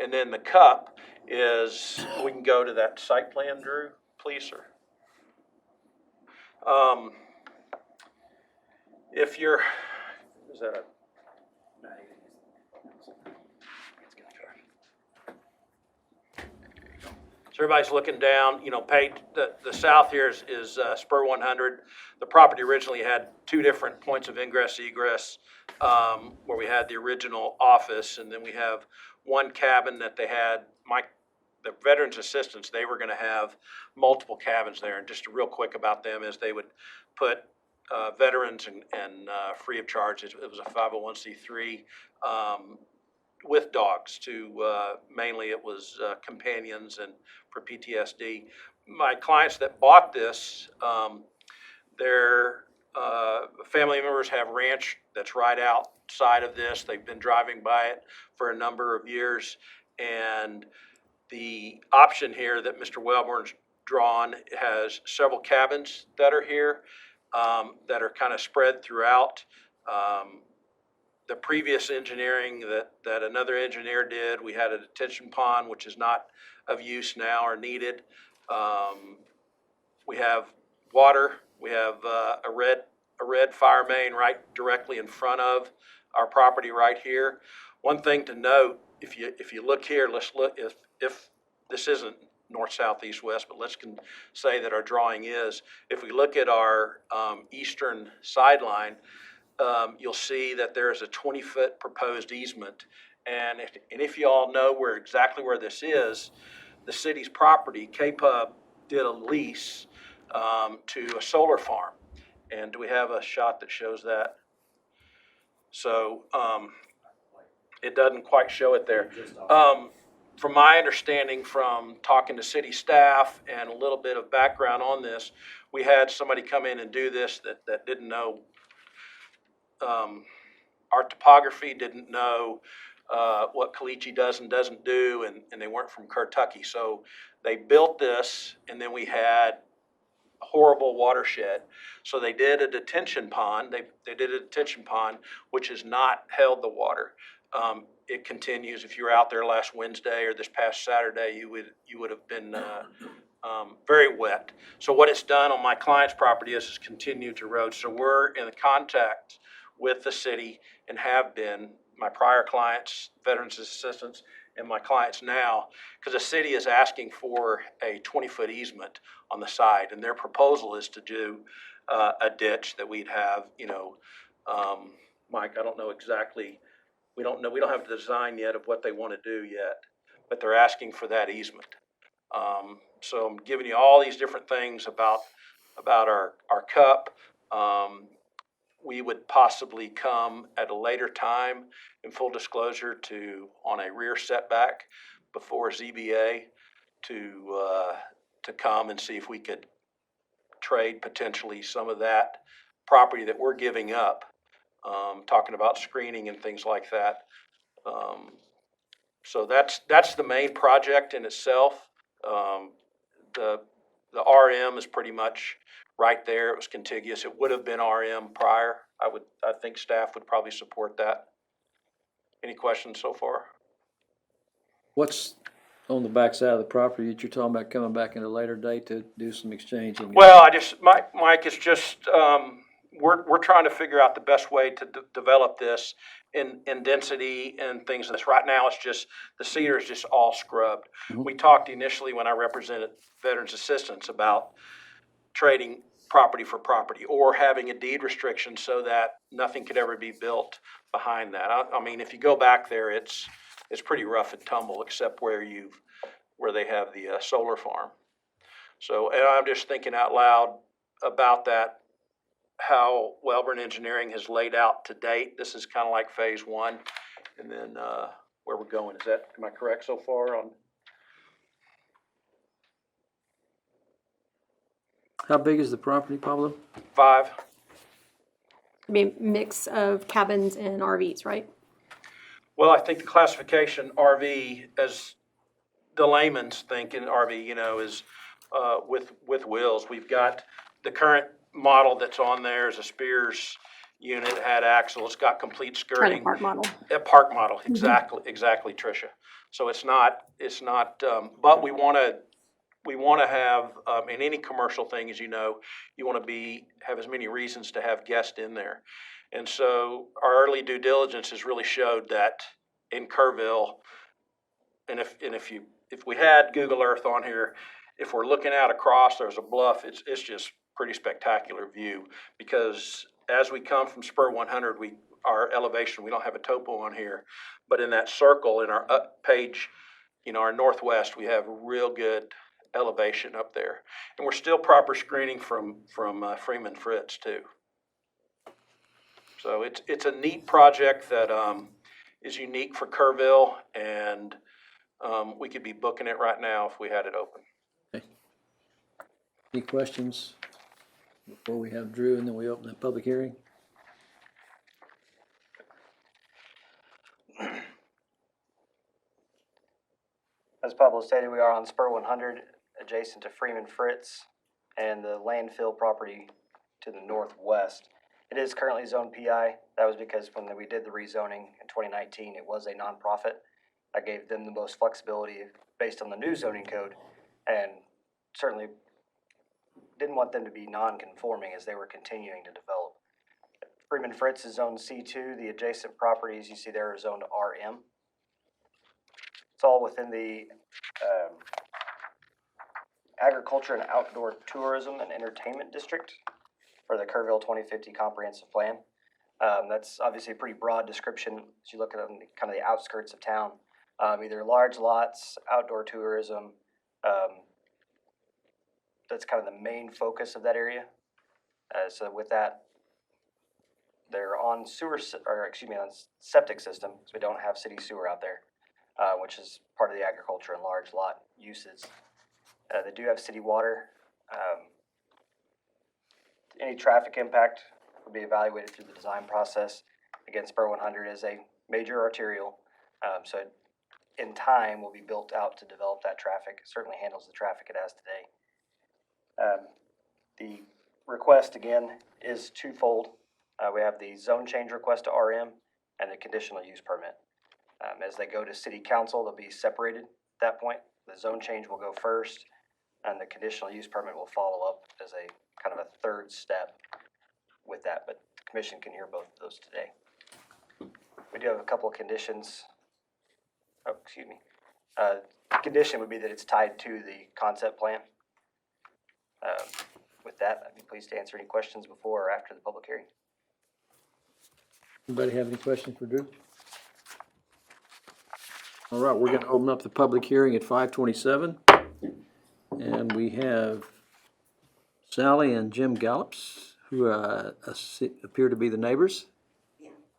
And then the cup is, we can go to that site plan, Drew, please, sir. If you're, is that a? So everybody's looking down, you know, the south here is Spur 100. The property originally had two different points of ingress, egress, where we had the original office, and then we have one cabin that they had, the veterans assistants, they were gonna have multiple cabins there. And just real quick about them is they would put veterans and free of charge. It was a 501c3 with dogs to mainly it was companions and for PTSD. My clients that bought this, their family members have ranch that's right outside of this. They've been driving by it for a number of years, and the option here that Mr. Wellborn's drawn has several cabins that are here that are kind of spread throughout. The previous engineering that another engineer did, we had a detention pond, which is not of use now or needed. We have water. We have a red fire main right directly in front of our property right here. One thing to note, if you look here, let's look if this isn't north, south, east, west, but let's say that our drawing is. If we look at our eastern sideline, you'll see that there is a 20-foot proposed easement. And if you all know exactly where this is, the city's property, KPUB did a lease to a solar farm. And do we have a shot that shows that? So it doesn't quite show it there. From my understanding from talking to city staff and a little bit of background on this, we had somebody come in and do this that didn't know our topography, didn't know what Caliche does and doesn't do, and they weren't from Kentucky. So they built this, and then we had a horrible watershed. So they did a detention pond. They did a detention pond, which has not held the water. It continues. If you were out there last Wednesday or this past Saturday, you would have been very wet. So what it's done on my client's property is continued to erode. So we're in contact with the city and have been, my prior clients, veterans assistants, and my clients now, because the city is asking for a 20-foot easement on the side, and their proposal is to do a ditch that we'd have, Mike, I don't know exactly, we don't have the design yet of what they want to do yet, but they're asking for that easement. So I'm giving you all these different things about our cup. We would possibly come at a later time, in full disclosure, on a rear setback before ZBA to come and see if we could trade potentially some of that property that we're giving up, talking about screening and things like that. So that's the main project in itself. The RM is pretty much right there. It was contiguous. It would have been RM prior. I think staff would probably support that. Any questions so far? What's On the back side of the property that you're talking about coming back at a later date to do some exchanging? Well, Mike, it's just, we're trying to figure out the best way to develop this in density and things like this. Right now, it's just, the cedar is just all scrubbed. Mm-hmm. We talked initially when I represented Veterans Assistance about trading property for property or having a deed restriction so that nothing could ever be built behind that. I mean, if you go back there, it's pretty rough and tumble except where they have the solar farm. So, and I'm just thinking out loud about that, how Wellborn Engineering has laid out to date. This is kind of like phase one, and then where we're going. Am I correct so far on? How big is the property, Pablo? 5. I mean, mix of cabins and RVs, right? Well, I think the classification RV, as the layman's thinking RV, is with wheels. We've got the current model that's on there is a Spears unit, had axle, it's got complete Trailer skirting. park model. A park model, exactly, Tricia. So it's not, but we wanna have, in any commercial thing, as you know, you wanna have as many reasons to have guests in there. And so our early due diligence has really showed that in Kerrville, and if we had Google Earth on here, if we're looking out across, there's a bluff, it's just pretty spectacular view. Because as we come from Spur 100, our elevation, we don't have a topo on here, but in that circle in our up page, our northwest, we have real good elevation up there. And we're still proper screening from Freeman Fritz too. So it's a neat project that is unique for Kerrville, and we could be booking it right now if we had it open. Okay. Any questions before we have Drew and then we open the public hearing? As Pablo stated, we are on Spur 100, adjacent to Freeman Fritz and the landfill property to the northwest. It is currently zoned PI. That was because when we did the rezoning in 2019, it was a nonprofit. I gave them the most flexibility based on the new zoning code, and certainly didn't want them to be non-conforming as they were continuing to develop. Freeman Fritz is zoned C2. The adjacent properties you see there are zoned RM. It's all within the Agriculture and Outdoor Tourism and Entertainment District for the Kerrville 2050 Comprehensive Plan. That's obviously a pretty broad description as you look at kind of the outskirts of town. Either large lots, outdoor tourism. That's kind of the main focus of that area. So with that, they're on on septic system, because we don't have city sewer out there, which is part of the agriculture and large lot uses. They do have city water. Any traffic impact will be evaluated through the design process. Again, Spur 100 is a major arterial, so in time will be built out to develop that traffic. It certainly handles the traffic it has today. The request, again, is twofold. We have the zone change request to RM and the conditional use permit. As they go to city council, they'll be separated at that point. The zone change will go first, and the conditional use permit will follow up as a kind of a third step with that, but the commission can hear both of those today. We do have a couple of conditions. Oh, excuse me. Condition would be that it's tied to the concept plan. With that, I'd be pleased to answer any questions before or after the public hearing. Anybody have any questions for Drew? All right, we're gonna open up the public hearing at 5:27. And we have Sally and Jim Gallops, who appear to be the neighbors.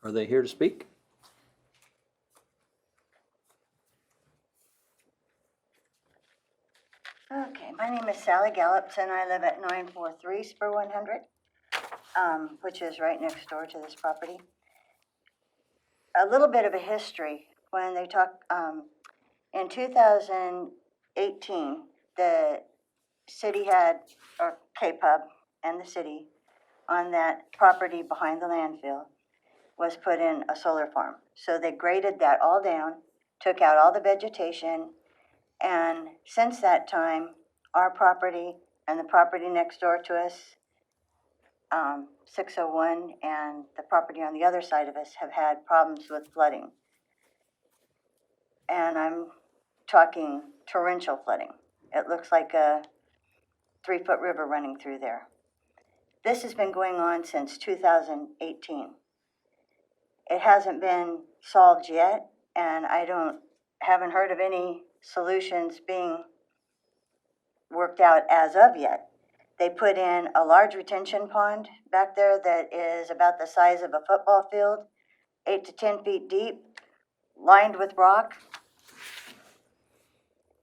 Are they here to speak? Okay, my name is Sally Gallops, and I live at 943 Spur 100, which is right next door to this property. A little bit of a history. When they talk, in 2018, the city had, or K-Pub and the city, on that property behind the landfill, was put in a solar farm. So they graded that all down, took out all the vegetation, and since that time, our property and the property next door to us, 601, and the property on the other side of us have had problems with flooding. And I'm talking torrential flooding. It looks like a 3-foot river running through there. This has been going on since 2018. It hasn't been solved yet, and haven't heard of any solutions being worked out as of yet. They put in a large retention pond back there that is about the size of a football field, 8 to 10 feet deep, lined with rock.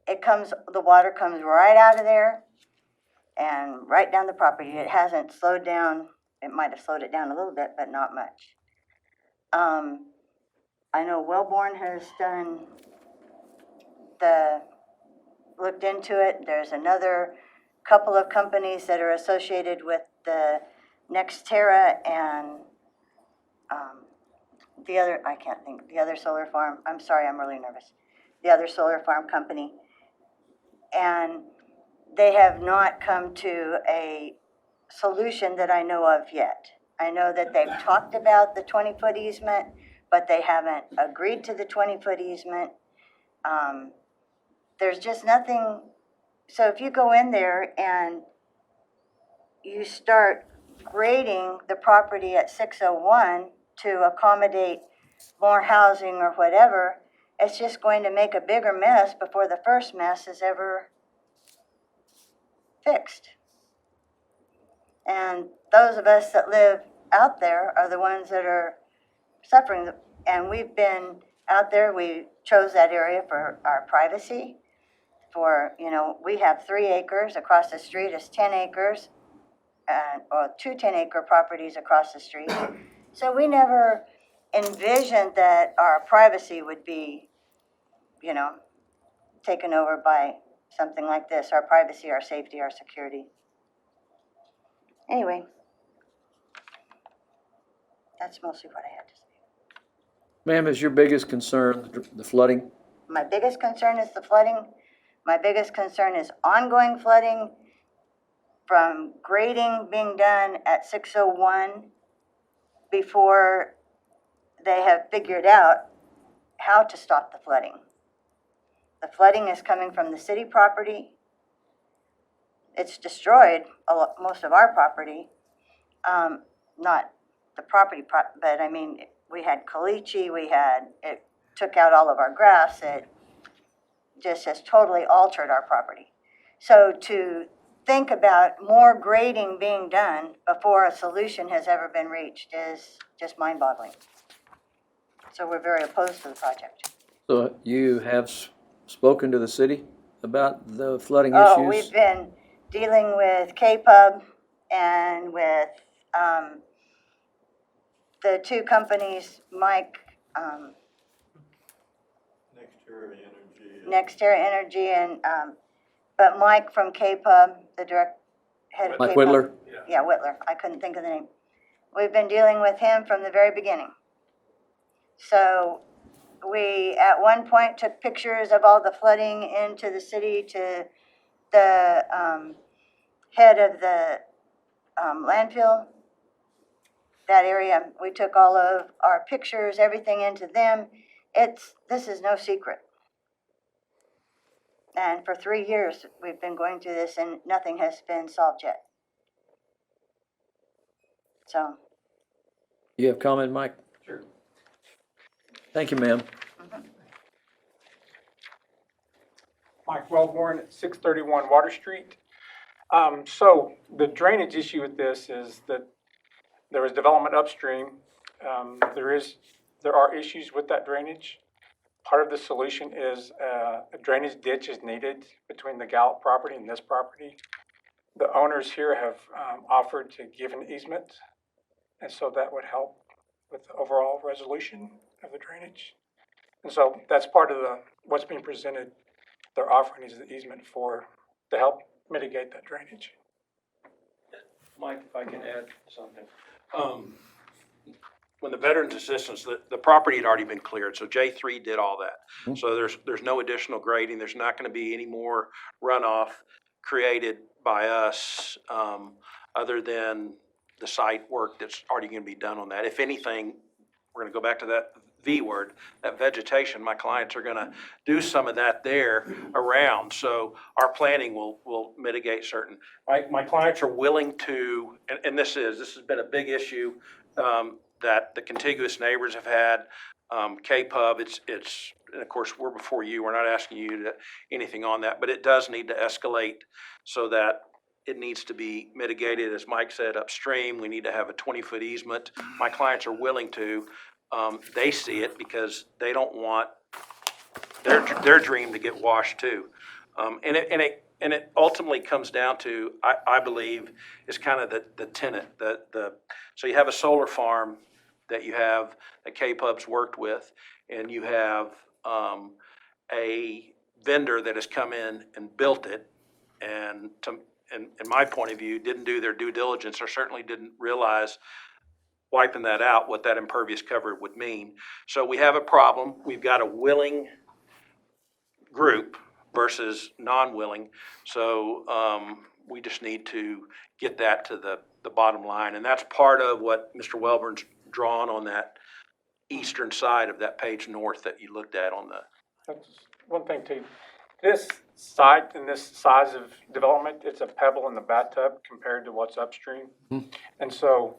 The water comes right out of there and right down the property. It hasn't slowed down. It might have slowed it down a little bit, but not much. I know Wellborn has looked into it. There's another couple of companies that are associated with the Nextera and, the other, I can't think, the other solar farm, I'm sorry, I'm really nervous. The other solar farm company. And they have not come to a solution that I know of yet. I know that they've talked about the 20-foot easement, but they haven't agreed to the 20-foot easement. There's just nothing, so if you go in there and you start grading the property at 601 to accommodate more housing or whatever, it's just going to make a bigger mess before the first mess is ever fixed. And those of us that live out there are the ones that are suffering. And we've been out there, we chose that area for our privacy. For, you know, we have 3 acres, across the street is 10 acres, or 2 10-acre properties across the street. So we never envisioned that our privacy would be, you know, taken over by something like this, our privacy, our safety, our security. Anyway, that's mostly what I had to say. Ma'am, is your biggest concern the flooding? My biggest concern is the flooding. My biggest concern is ongoing flooding from grading being done at 601 before they have figured out how to stop the flooding. The flooding is coming from the city property. It's destroyed most of our property, not the property, but I mean, we had caliche, it took out all of our grass. It just has totally altered our property. So to think about more grading being done before a solution has ever been reached is just mind-boggling. So we're very opposed to the project. So you have spoken to the city about the flooding Oh, issues? we've been dealing with K-Pub and with the 2 companies, Mike, Nextera Energy and, but Mike from K-Pub, the direct head of Mike K-Pub. Whittler? Yeah, Whittler. I couldn't think of the name. We've been dealing with him from the very beginning. So we, at one point, took pictures of all the flooding into the city to the head of the landfill. That area, we took all of our pictures, everything into them. This is no secret. And for 3 years, we've been going through this and nothing has been solved yet. So. You have comment, Mike? Sure. Thank you, ma'am. Mike Wellborn at 631 Water Street. So the drainage issue with this is that there was development upstream. There are issues with that drainage. Part of the solution is a drainage ditch is needed between the Gallup property and this property. The owners here have offered to give an easement, and so that would help with the overall resolution of the drainage. And so that's part of what's being presented. They're offering is the easement to help mitigate that drainage. Mike, if I can add something. When the Veterans Assistance, the property had already been cleared, so J3 did all that. So there's no additional grading. There's not going to be any more runoff created by us other than the site work that's already going to be done on that. If anything, we're going to go back to that V word, that vegetation. My clients are going to do some of that there around. So our planning will mitigate certain. My clients are willing to, and this has been a big issue that the contiguous neighbors have had. K-Pub, and of course, we're before you. We're not asking you to anything on that, but it does need to escalate so that it needs to be mitigated. As Mike said, upstream, we need to have a 20-foot easement. My clients are willing to. They see it because they don't want their dream to get washed too. And it ultimately comes down to, I believe, is kind of the tenant. So you have a solar farm that K-Pub's worked with, and you have a vendor that has come in and built it, and in my point of view, didn't do their due diligence, or certainly didn't realize wiping that out, what that impervious cover would mean. So we have a problem. We've got a willing group versus non-willing. So we just need to get that to the bottom line. And that's part of what Mr. Welborn's drawn on that eastern side of that page north that you looked at on the. That's one thing too. This site and this size of development, it's a pebble in the bathtub compared to what's upstream. And so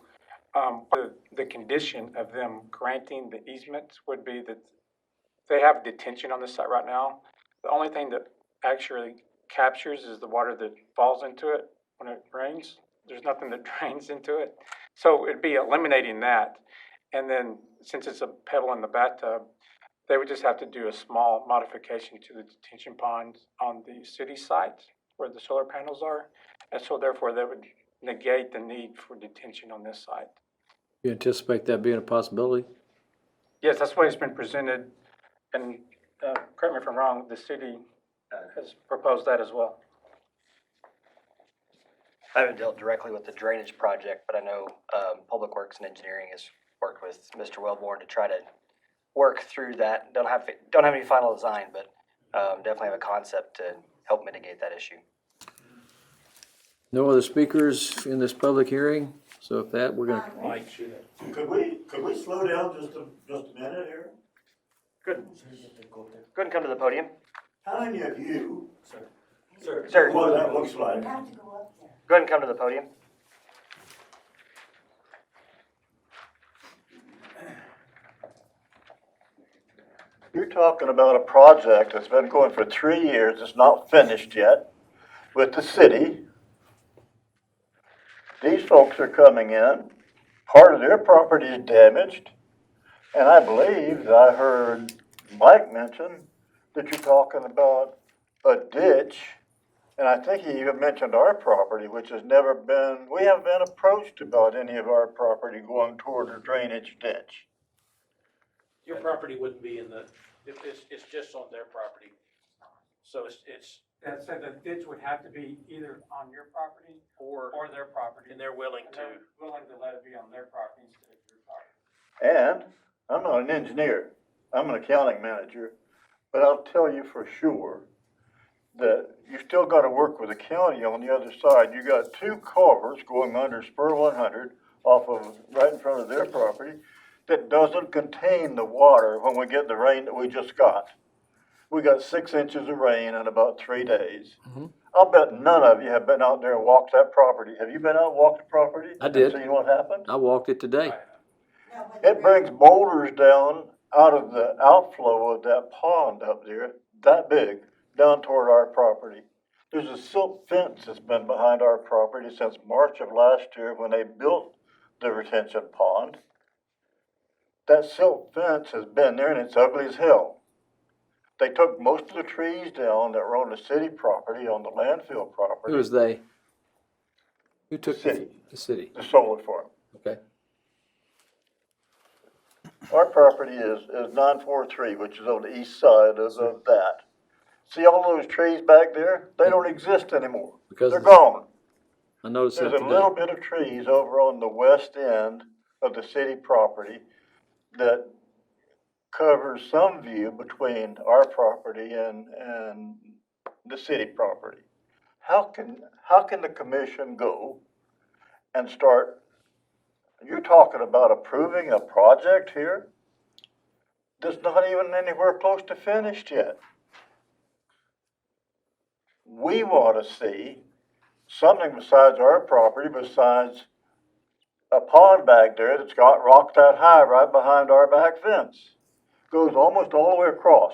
the condition of them granting the easements would be that they have detention on this site right now. The only thing that actually captures is the water that falls into it when it rains. There's nothing that drains into it. So it'd be eliminating that. And then since it's a pebble in the bathtub, they would just have to do a small modification to the detention ponds on the city site where the solar panels are. And so therefore that would negate the need for detention on this site. You anticipate that being a possibility? Yes, that's the way it's been presented. And correct me if I'm wrong, the city has proposed that as well. I haven't dealt directly with the drainage project, but I know Public Works and Engineering has worked with Mr. Welborn to try to work through that. Don't have any final design, but definitely have a concept to help mitigate that issue. No other speakers in this public hearing? So if that, we're gonna. Could we slow down just a minute here? Good. Go ahead and come to the podium. How many of you, Sir. what that looks like? Go ahead and come to the podium. You're talking about a project that's been going for 3 years, it's not finished yet, with the city. These folks are coming in, part of their property is damaged, and I believe that I heard Mike mention that you're talking about a ditch, and I think he even mentioned our property, which has never been, we haven't been approached about any of our property going toward a drainage ditch. Your property wouldn't be in the, it's just on their property. So it's. That said, the ditch would have to be either on your property or their property. And they're willing to. Willing to let it be on their property instead of your property. And I'm not an engineer, I'm an accounting manager, but I'll tell you for sure that you still gotta work with the county on the other side. You got 2 culverts going under Spur 100 off of, right in front of their property that doesn't contain the water when we get the rain that we just got. We got 6 inches of rain in about 3 days. I'll bet none of you have been out there and walked that property. Have you been out and walked the property? I did. And seen what happened? I walked it today. It brings boulders down out of the outflow of that pond up there, that big, down toward our property. There's a silk fence that's been behind our property since March of last year when they built the retention pond. That silk fence has been there and it's ugly as hell. They took most of the trees down that were on the city property, on the landfill property. Who was they? Who took City. the city? The solar farm. Okay. Our property is 943, which is on the east side of that. See all those trees back there? They don't exist anymore. Because they're gone. I noticed There's that a today. little bit of trees over on the west end of the city property that covers some view between our property and the city property. How can the commission go and start, you're talking about approving a project here that's not even anywhere close to finished yet. We want to see something besides our property, besides a pond back there that's got rock that high right behind our back fence. Goes almost all the way across.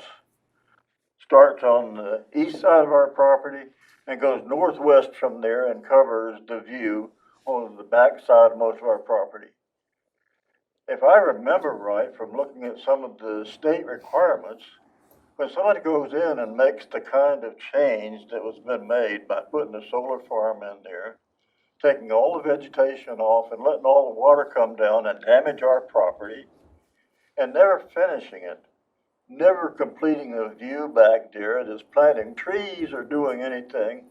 Starts on the east side of our property and goes northwest from there and covers the view on the back side of most of our property. If I remember right from looking at some of the state requirements, when somebody goes in and makes the kind of change that was been made by putting a solar farm in there, taking all the vegetation off and letting all the water come down and damage our property, and never finishing it, never completing the view back there, just planting trees or doing anything,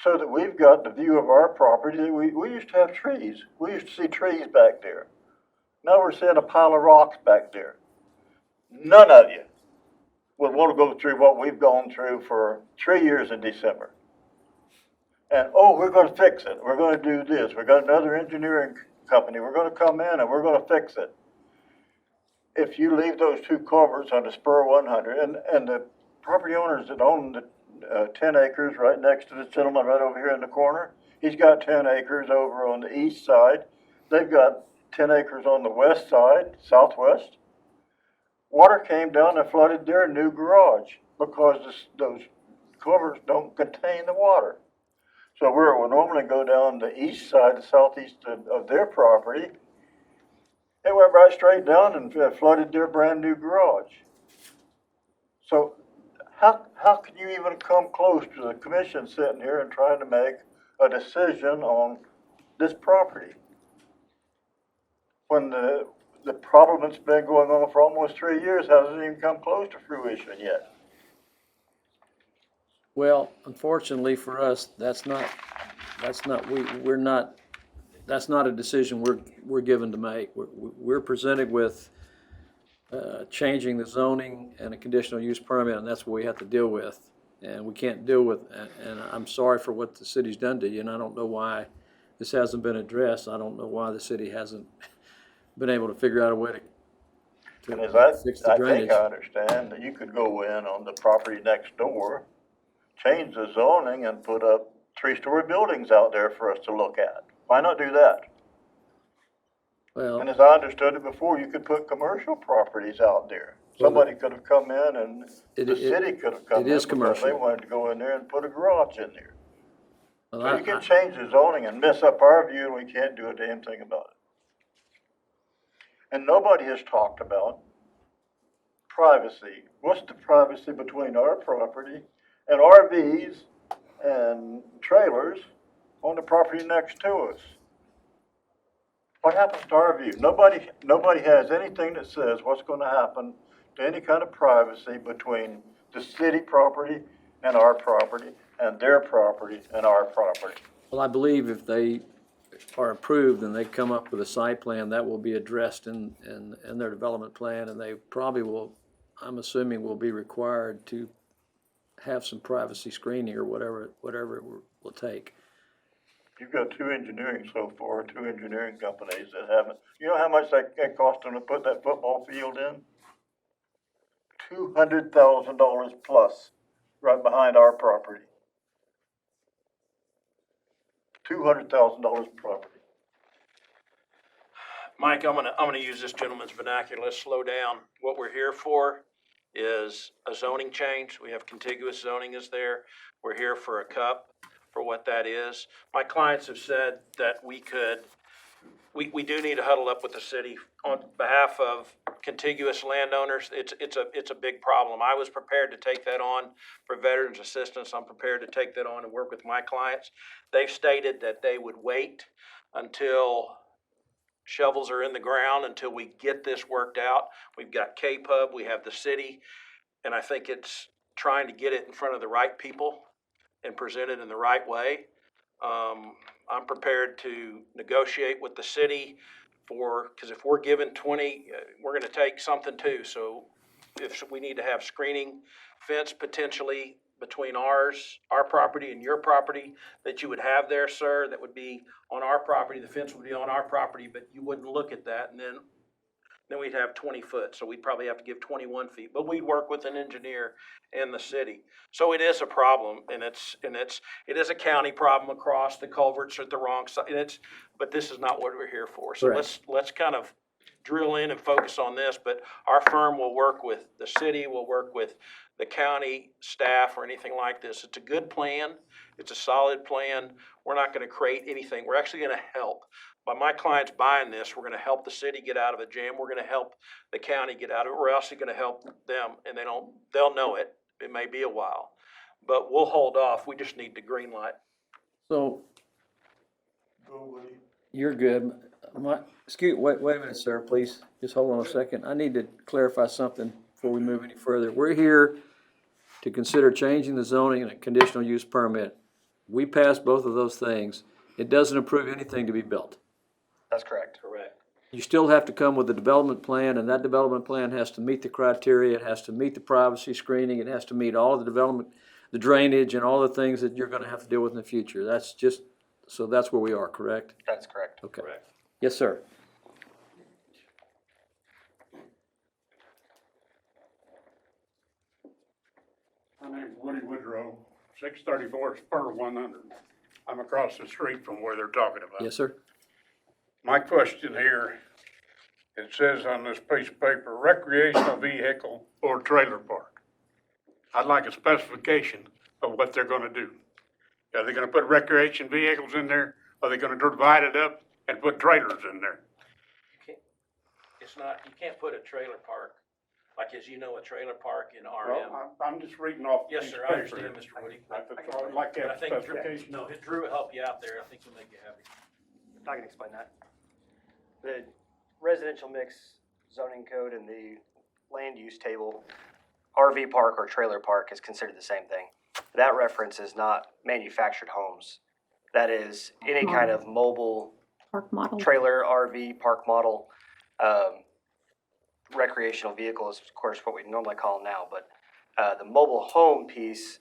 so that we've got the view of our property that we used to have trees. We used to see trees back there. Now we're seeing a pile of rocks back there. None of you would want to go through what we've gone through for 3 years in December. And, oh, we're gonna fix it, we're gonna do this, we got another engineering company, we're gonna come in and we're gonna fix it. If you leave those two culverts on the spur 100, and the property owners that own the 10 acres right next to this gentleman right over here in the corner, he's got 10 acres over on the east side, they've got 10 acres on the west side, southwest. Water came down and flooded their new garage because those culverts don't contain the water. So where it would normally go down the east side, the southeast of their property, it went right straight down and flooded their brand new garage. So how can you even come close to the commission sitting here and trying to make a decision on this property when the problem that's been going on for almost 3 years hasn't even come close to fruition yet? Well, unfortunately for us, that's not a decision we're given to make. We're presented with changing the zoning and a conditional use permit, and that's what we have to deal with. And we can't deal with, and I'm sorry for what the city's done to you, and I don't know why this hasn't been addressed. I don't know why the city hasn't been able to figure out a way to And as fix the I drainage. think I understand that you could go in on the property next door, change the zoning and put up 3-story buildings out there for us to look at. Why not do that? Well, And as I understood it before, you could put commercial properties out there. Somebody could have come in and the city could have come in because they wanted to go in there and put a garage in there. Well, So you can change the zoning and mess up our view and we can't do a damn thing about it. And nobody has talked about privacy. What's the privacy between our property and RVs and trailers on the property next to us? What happens to our view? Nobody has anything that says what's going to happen to any kind of privacy between the city property and our property and their property and our property. Well, I believe if they are approved and they come up with a site plan, that will be addressed in their development plan, and they probably will, I'm assuming, will be required to have some privacy screening or whatever it will take. You've got two engineering companies that haven't, you know how much that cost them to put that football field in? $200,000 plus, right behind our property. $200,000 property. Mike, I'm gonna use this gentleman's vernacular. Let's slow down. What we're here for is a zoning change. We have contiguous zoning is there. We're here for a cup for what that is. My clients have said that we do need to huddle up with the city on behalf of contiguous landowners. It's a big problem. I was prepared to take that on for veterans assistance. I'm prepared to take that on and work with my clients. They've stated that they would wait until shovels are in the ground, until we get this worked out. We've got K-Pub, we have the city, and I think it's trying to get it in front of the right people and present it in the right way. I'm prepared to negotiate with the city because if we're given 20, we're gonna take something too. So if we need to have screening fence potentially between our property and your property that you would have there, sir, that would be on our property, the fence would be on our property, but you wouldn't look at that, and then we'd have 20 foot, so we'd probably have to give 21 feet, but we'd work with an engineer in the city. So it is a problem, and it is a county problem across. The culverts are at the wrong side, but this is not what we're here for. So let's kind of drill in and focus on this, but our firm will work with the city, will work with the county staff or anything like this. It's a good plan. It's a solid plan. We're not going to create anything. We're actually going to help. By my clients buying this, we're going to help the city get out of a jam. We're going to help the county get out of it. We're also going to help them, and they'll know it. It may be a while, but we'll hold off. We just need the green light. So, you're good. Wait a minute, sir, please. Just hold on a second. I need to clarify something before we move any further. We're here to consider changing the zoning and a conditional use permit. we pass both of those things, it doesn't approve anything to be built. That's correct. Correct. You still have to come with a development plan, and that development plan has to meet the criteria, it has to meet the privacy screening, it has to meet all of the development, the drainage, and all the things that you're gonna have to deal with in the future. That's just, so that's where we are, correct? That's correct. Okay. Correct. Yes, sir. My name's Woody Woodrow, 634 Spur 100. I'm across the street from where they're talking about. Yes, sir. My question here, it says on this piece of paper, recreational vehicle or trailer park. I'd like a specification of what they're gonna do. Are they gonna put recreation vehicles in there? Are they gonna divide it up and put trailers in there? It's not, you can't put a trailer park, like as you know, a trailer park in RM. Well, I'm just reading off the Yes, piece sir, of I paper. understand, Mr. Woody. I'd like to But I have think Drew, specification. no, Drew will help you out there. I think he'll make you happy. I can explain that. The residential mix zoning code and the land use table, RV park or trailer park is considered the same thing. That reference is not manufactured homes. That is any kind of mobile Park model. trailer, RV, park model, recreational vehicle is of course what we normally call them now, but the mobile home piece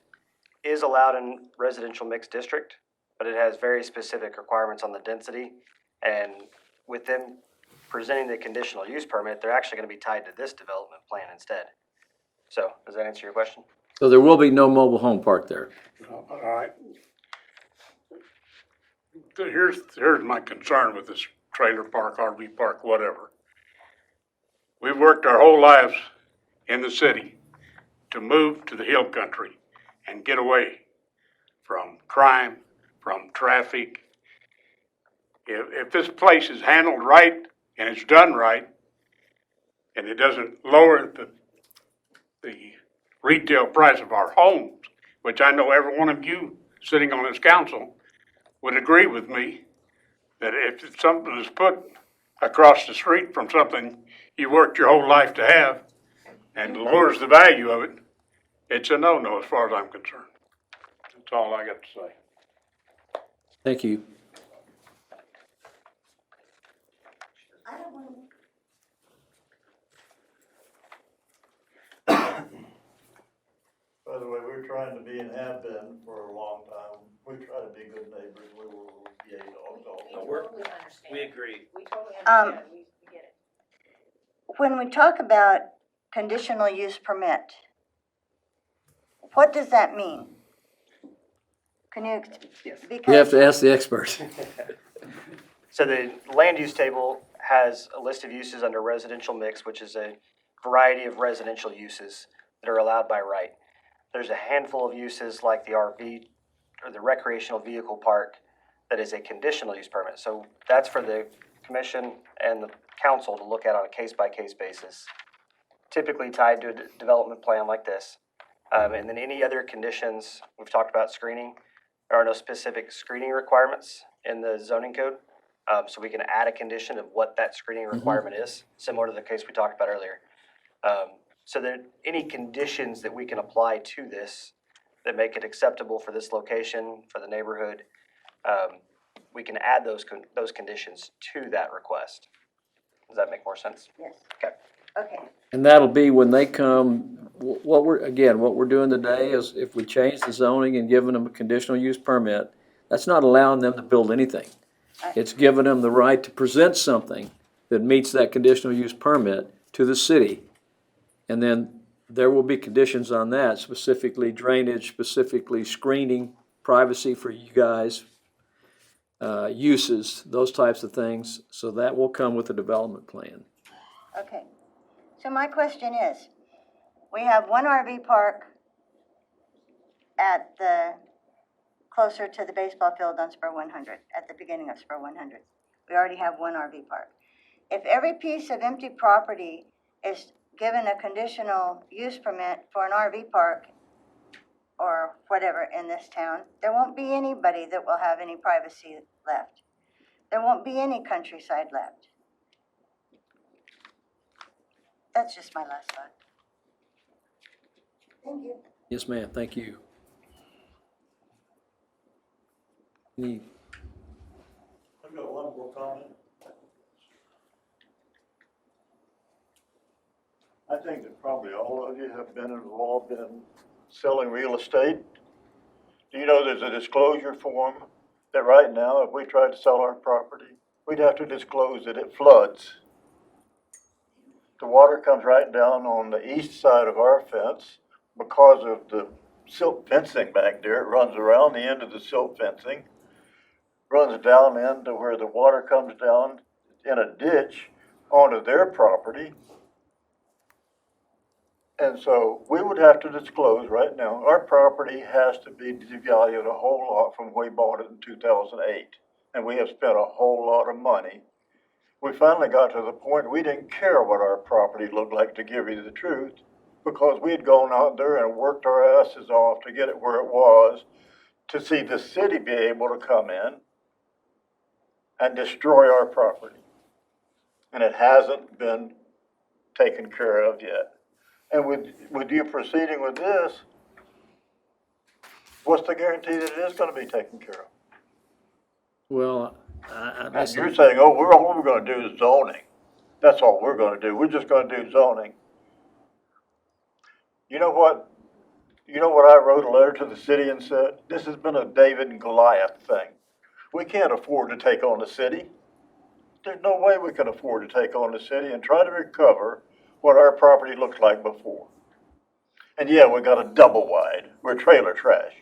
is allowed in residential mixed district, but it has very specific requirements on the density. And with them presenting the conditional use permit, they're actually gonna be tied to this development plan instead. So, does that answer your question? So there will be no mobile home park there. All right. Here's my concern with this trailer park, RV park, whatever. We've worked our whole lives in the city to move to the hill country and get away from crime, from traffic. If this place is handled right and it's done right, and it doesn't lower the retail price of our homes, which I know every one of you sitting on this council would agree with me, that if something is put across the street from something you worked your whole life to have and lowers the value of it, it's a no-no as far as I'm concerned. That's all I got to say. Thank you. By the way, we're trying to be and have been for a long time. We try to be good neighbors. We will yay dogs all the time. We agree. When we talk about conditional use permit, what does that mean? Can you, You have to ask the expert. So the land use table has a list of uses under residential mix, which is a variety of residential uses that are allowed by right. There's a handful of uses like the RV or the recreational vehicle park that is a conditional use permit. So that's for the commission and the council to look at on a case-by-case basis, typically tied to a development plan like this. And then any other conditions, we've talked about screening. There are no specific screening requirements in the zoning code. So we can add a condition of what that screening requirement is, similar to the case we talked about earlier. So that any conditions that we can apply to this that make it acceptable for this location, for the neighborhood, we can add those conditions to that request. Does that make more sense? yes, Okay. okay. And that'll be when they come, what we're doing today is if we change the zoning and giving them a conditional use permit, that's not allowing them to build anything. It's giving them the right to present something that meets that conditional use permit to the city. And then there will be conditions on that, specifically drainage, specifically screening, privacy for you guys, uses, those types of things. So that will come with the development plan. Okay, so my question is, we have one RV park at closer to the baseball field on Spur 100, at the beginning of Spur 100. We already have one RV park. If every piece of empty property is given a conditional use permit for an RV park or whatever in this town, there won't be anybody that will have any privacy left. There won't be any countryside left. That's just my last thought. Thank you. Yes, ma'am, thank you. Any, I've got one more comment. I think that probably all of you have been involved in selling real estate. Do you know there's a disclosure form that right now, if we tried to sell our property, we'd have to disclose that it floods. The water comes right down on the east side of our fence because of the silt fencing back there. It runs around the end of the silt fencing, runs down into where the water comes down in a ditch onto their property. And so we would have to disclose right now, our property has to be devalued a whole lot from when we bought it in 2008. And we have spent a whole lot of money. We finally got to the point we didn't care what our property looked like, to give you the truth, because we had gone out there and worked our asses off to get it where it was, to see the city be able to come in and destroy our property. And it hasn't been taken care of yet. And with you proceeding with this, what's the guarantee that it is gonna be taken care of? well, And you're saying, oh, all we're gonna do is zoning. That's all we're gonna do. We're just gonna do zoning. You know what? You know what I wrote a letter to the city and said? This has been a David and Goliath thing. We can't afford to take on the city. There's no way we can afford to take on the city and try to recover what our property looked like before. And yeah, we got a double wide. We're trailer trash.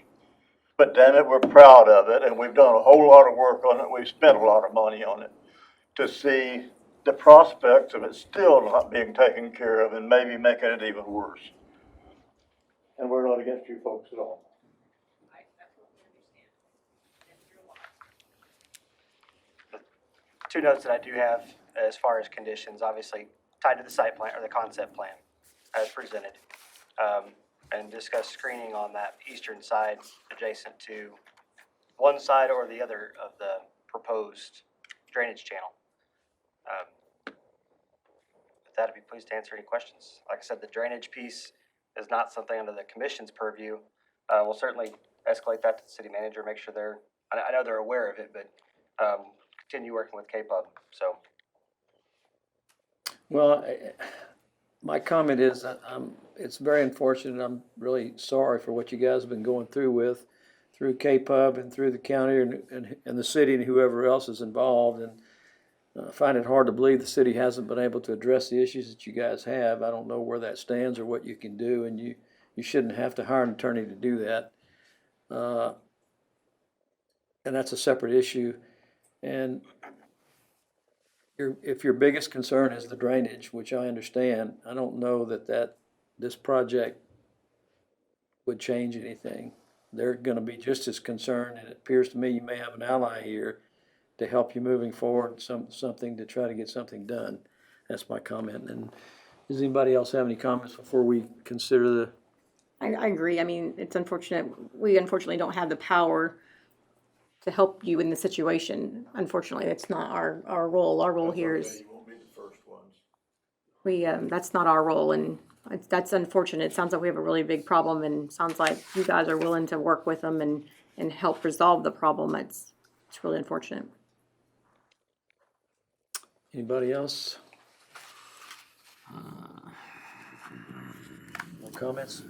But damn it, we're proud of it, and we've done a whole lot of work on it. We've spent a lot of money on it to see the prospects of it still not being taken care of and maybe making it even worse. And we're not against you folks at all. Two notes that I do have as far as conditions, obviously tied to the site plan or the concept plan as presented. And discuss screening on that eastern side adjacent to one side or the other of the proposed drainage channel. With that, I'd be pleased to answer any questions. Like I said, the drainage piece is not something under the commission's purview. We'll certainly escalate that to the city manager, make sure I know they're aware of it, but continue working with KPUB, so. well, my comment is, it's very unfortunate. I'm really sorry for what you guys have been going through KPUB and through the county and the city and whoever else is involved. And I find it hard to believe the city hasn't been able to address the issues that you guys have. I don't know where that stands or what you can do, and you shouldn't have to hire an attorney to do that. And that's a separate issue. And if your biggest concern is the drainage, which I understand, I don't know that this project would change anything. They're gonna be just as concerned, and it appears to me you may have an ally here to help you moving forward, something to try to get something done. That's my comment. And does anybody else have any comments before we consider the? I agree. I mean, it's unfortunate. We unfortunately don't have the power to help you in the situation. Unfortunately, it's not our role. Our role here is, You won't be the first ones. that's not our role, and that's unfortunate. It sounds like we have a really big problem, and sounds like you guys are willing to work with them and help resolve the problem. It's really unfortunate. Anybody else? No comments?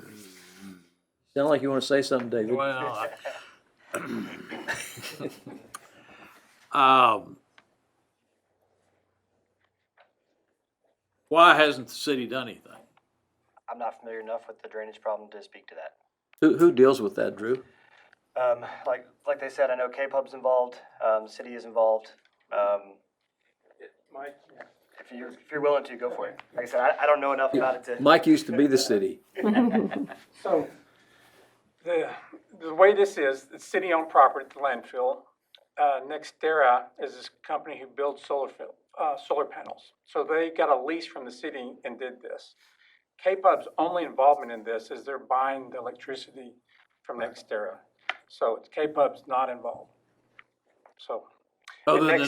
Sound like you want to say something, David. Well, why hasn't the city done anything? I'm not familiar enough with the drainage problem to speak to that. Who deals with that, Drew? Like they said, I know KPUB's involved, the city is involved. Mike? If you're willing to, go for it. Like I said, I don't know enough about it to. Mike used to be the city. So, the way this is, it's city-owned property at the landfill. Nextera is this company who builds solar panels. So they got a lease from the city and did this. KPUB's only involvement in this is they're buying the electricity from Nextera. So KPUB's not involved. So. Other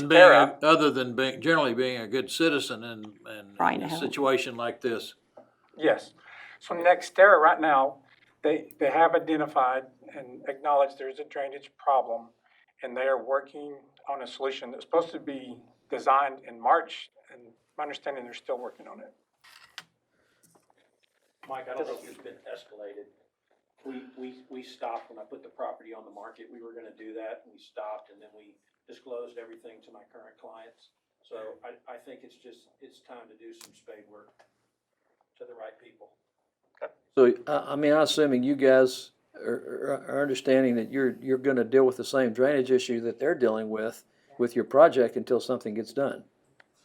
than being generally being a good citizen in a situation like this. Yes. So Nextera right now, they have identified and acknowledged there's a drainage problem, and they are working on a solution that's supposed to be designed in March, and my understanding they're still working on it. Mike, I don't know if it's been escalated. We stopped when I put the property on the market. We were gonna do that, and we stopped, and then we disclosed everything to my current clients. So I think it's time to do some spade work to the right people. So, I mean, I'm assuming you guys are understanding that you're gonna deal with the same drainage issue that they're dealing with your project until something gets done.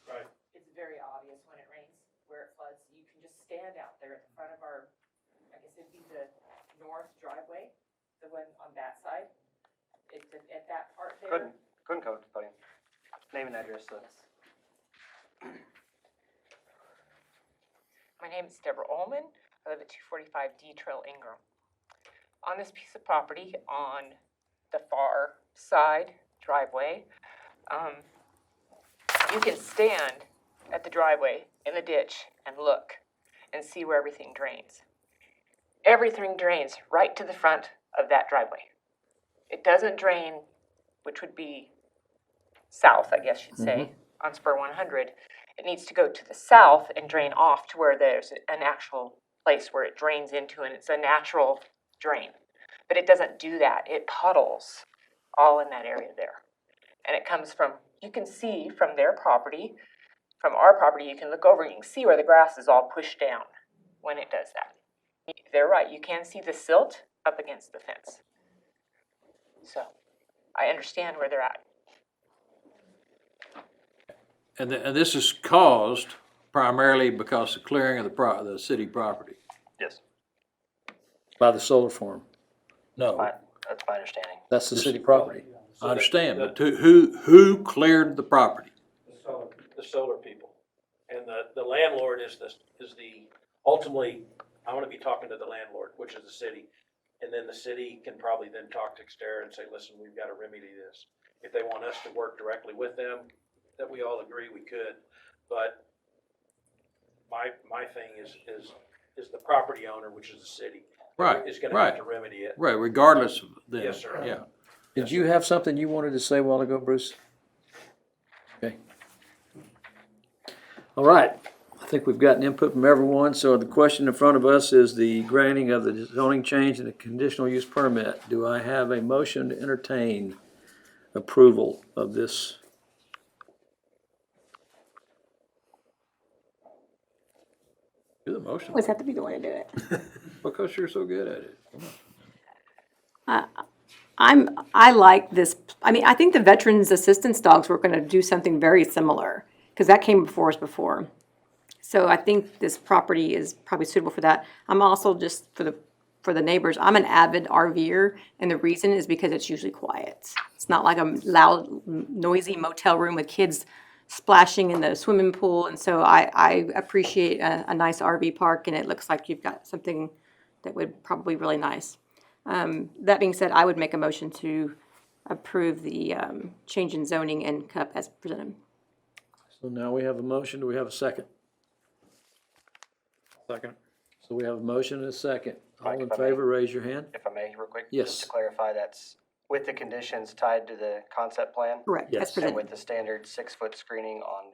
Right. It's very obvious when it rains where it floods. You can just stand out there at the front of our, I guess it'd be the north driveway, the one on that side. It's at that part there. Couldn't code, buddy. Name and address, My name is Deborah Ullman. I live at 245D Trail, Ingram. On this piece of property on the far side driveway, you can stand at the driveway in the ditch and look and see where everything drains. Everything drains right to the front of that driveway. It doesn't drain, which would be south, I guess you'd say, on Spur 100. It needs to go to the south and drain off to where there's an actual place where it drains into, and it's a natural drain. But it doesn't do that. It puddles all in that area there. And it comes from, you can see from their property, from our property, you can look over and you can see where the grass is all pushed down when it does that. They're right, you can see the silt up against the fence. So, I understand where they're at. And this is caused primarily because of clearing of the city property. Yes. By the solar farm. No, That's my understanding. That's the city property. I understand, but who cleared the property? The solar people. And the landlord is ultimately, I wanna be talking to the landlord, which is the city. And then the city can probably then talk to Xterra and say, listen, we've gotta remedy this. If they want us to work directly with them, that we all agree we could. But my thing is the property owner, which is the city. Right, Is gonna right. have to remedy it. Right, regardless of them. Yes, sir. Yeah. Did you have something you wanted to say a while ago, Bruce? Okay. All right, I think we've gotten input from everyone, so the question in front of us is the granting of the zoning change and the conditional use permit. Do I have a motion to entertain approval of this? Do the motion. Always have to be the one to do it. Because you're so good at it. I like this, I mean, I think the veterans assistance dogs were gonna do something very similar, because that came before us before. So I think this property is probably suitable for that. I'm also just for the neighbors, I'm an avid RVer, and the reason is because it's usually quiet. It's not like a loud, noisy motel room with kids splashing in the swimming pool, and so I appreciate a nice RV park, and it looks like you've got something that would probably be really nice. That being said, I would make a motion to approve the change in zoning and CUP as presented. So now we have a motion, do we have a second? Second. So we have a motion and a second. All Mike, in if I may. favor, raise your hand. If I may, real quick. Yes. Just to clarify, that's with the conditions tied to the concept plan. Correct, as Yes. And presented, with the standard 6-foot screening on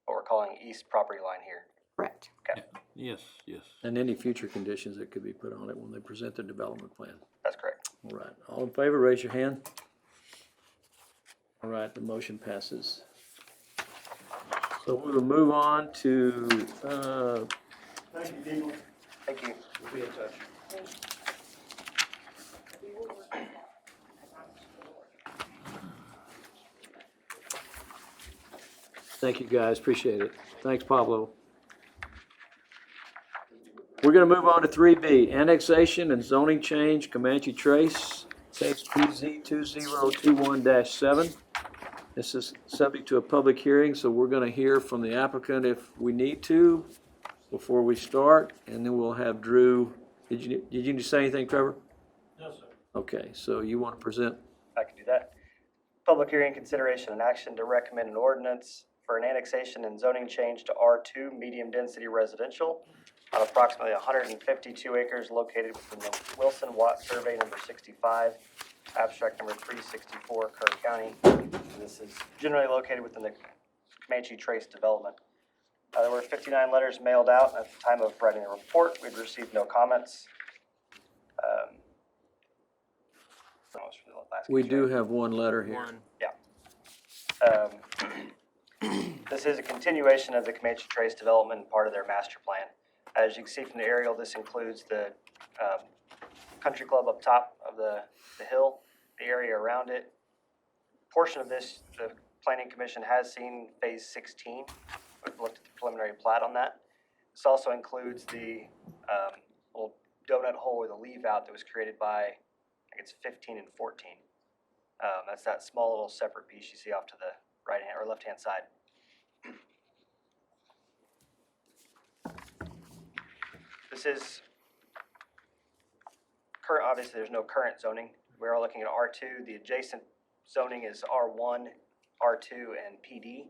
what we're calling east property line here. correct. Okay, Yes, yes. And any future conditions that could be put on it when they present the development plan. that's correct. All right, all in favor, raise your hand. All right, the motion passes. So we will move on to, Thank you, people. Thank you. We'll be in touch. thank you guys, appreciate it. Thanks, Pablo. We're gonna move on to 3B, annexation and zoning change, Comanche Trace, case PZ 2021-7. This is subject to a public hearing, so we're gonna hear from the applicant if we need to before we start, and then we'll have Drew. Did you say anything, Trevor? No, sir. Okay, so you want to present? I can do that. Public hearing, consideration, and action to recommend an ordinance for an annexation and zoning change to R2 medium-density residential on approximately 152 acres located within the Wilson Watt Survey number 65 abstract number 364, Kerr County. This is generally located within the Comanche Trace development. There were 59 letters mailed out. At the time of writing the report, we'd received no comments. That was for the last We case, do right? have one letter here. Yeah. This is a continuation of the Comanche Trace development, part of their master plan. As you can see from the aerial, this includes the country club up top of the hill, the area around it. Portion of this, the Planning Commission has seen phase 16. We've looked at the preliminary plat on that. This also includes the little donut hole or the leave out that was created by, I think it's 15 and 14. That's that small little separate piece you see off to the right hand or left hand side. This is current, obviously there's no current zoning. We are looking at R2. The adjacent zoning is R1, R2, and PD.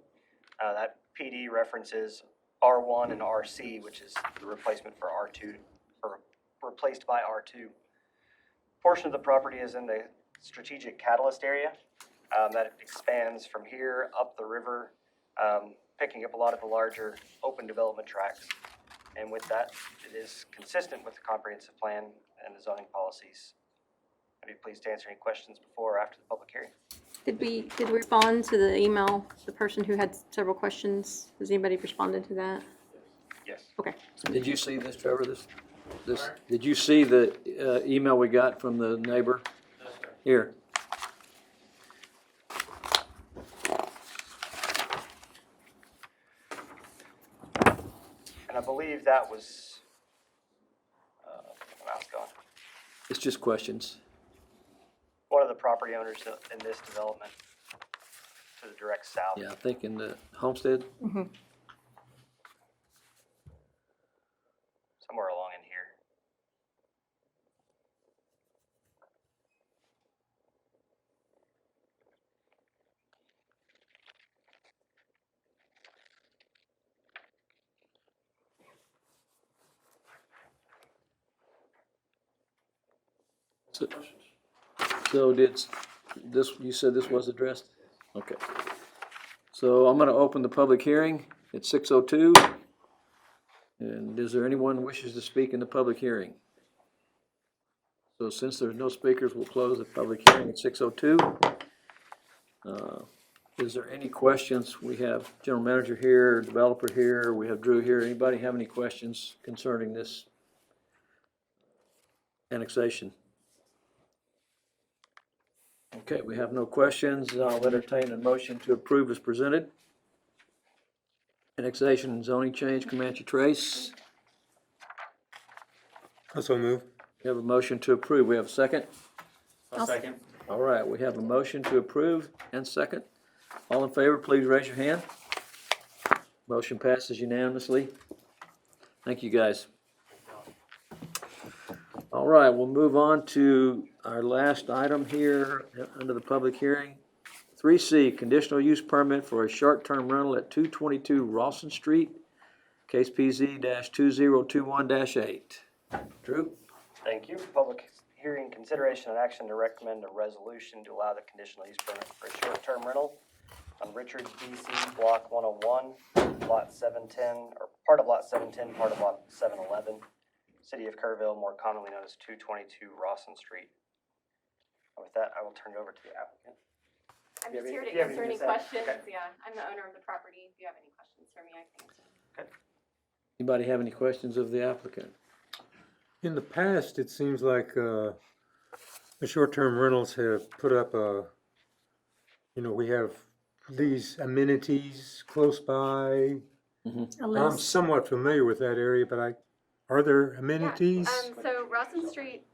That PD references R1 and RC, which is the replacement for R2, or replaced by R2. Portion of the property is in the strategic catalyst area that expands from here up the river, picking up a lot of the larger open development tracts. And with that, it is consistent with the comprehensive plan and the zoning policies. I'd be pleased to answer any questions before or after the public hearing. Did we respond to the email, the person who had several questions? Has anybody responded to that? Yes. Okay. Did you see this, Trevor? Did you see the email we got from the neighbor? Here. And I believe that was, when I was gone, It's just questions. one of the property owners in this development to the direct south. Yeah, I think in the homestead. Mm-hmm. Somewhere along in here. So did this, you said this was addressed? Okay. So I'm gonna open the public hearing at 6:02. And is there anyone who wishes to speak in the public hearing? So since there's no speakers, we'll close the public hearing at 6:02. Is there any questions? We have general manager here, developer here, we have Drew here. Anybody have any questions concerning this annexation? Okay, we have no questions. I'll entertain a motion to approve as presented. Annexation and zoning change, Comanche Trace. Also move. We have a motion to approve. We have a second? I'll second. All right, we have a motion to approve and second. All in favor, please raise your hand. Motion passes unanimously. Thank you, guys. All right, we'll move on to our last item here under the public hearing. 3C, conditional use permit for a short-term rental at 222 Ralston Street, case PZ-2021-8. Drew? Thank you. Public hearing consideration and action to recommend a resolution to allow the conditional use permit for a short-term rental on Richards, DC, Block 101, Lot 710, or part of Lot 710, part of Lot 711, City of Kerrville, more commonly known as 222 Rawson Street. And with that, I will turn it over to the applicant. I'm Do you just have here to any- answer any do you have questions. anything to say? Yeah, I'm the owner of the property. If you have any questions for me, I can answer. Anybody have any questions of the applicant? In the past, it seems like the short-term rentals have put up we have these amenities close by. I'm somewhat familiar with that area, but are there amenities? So Rawson Street,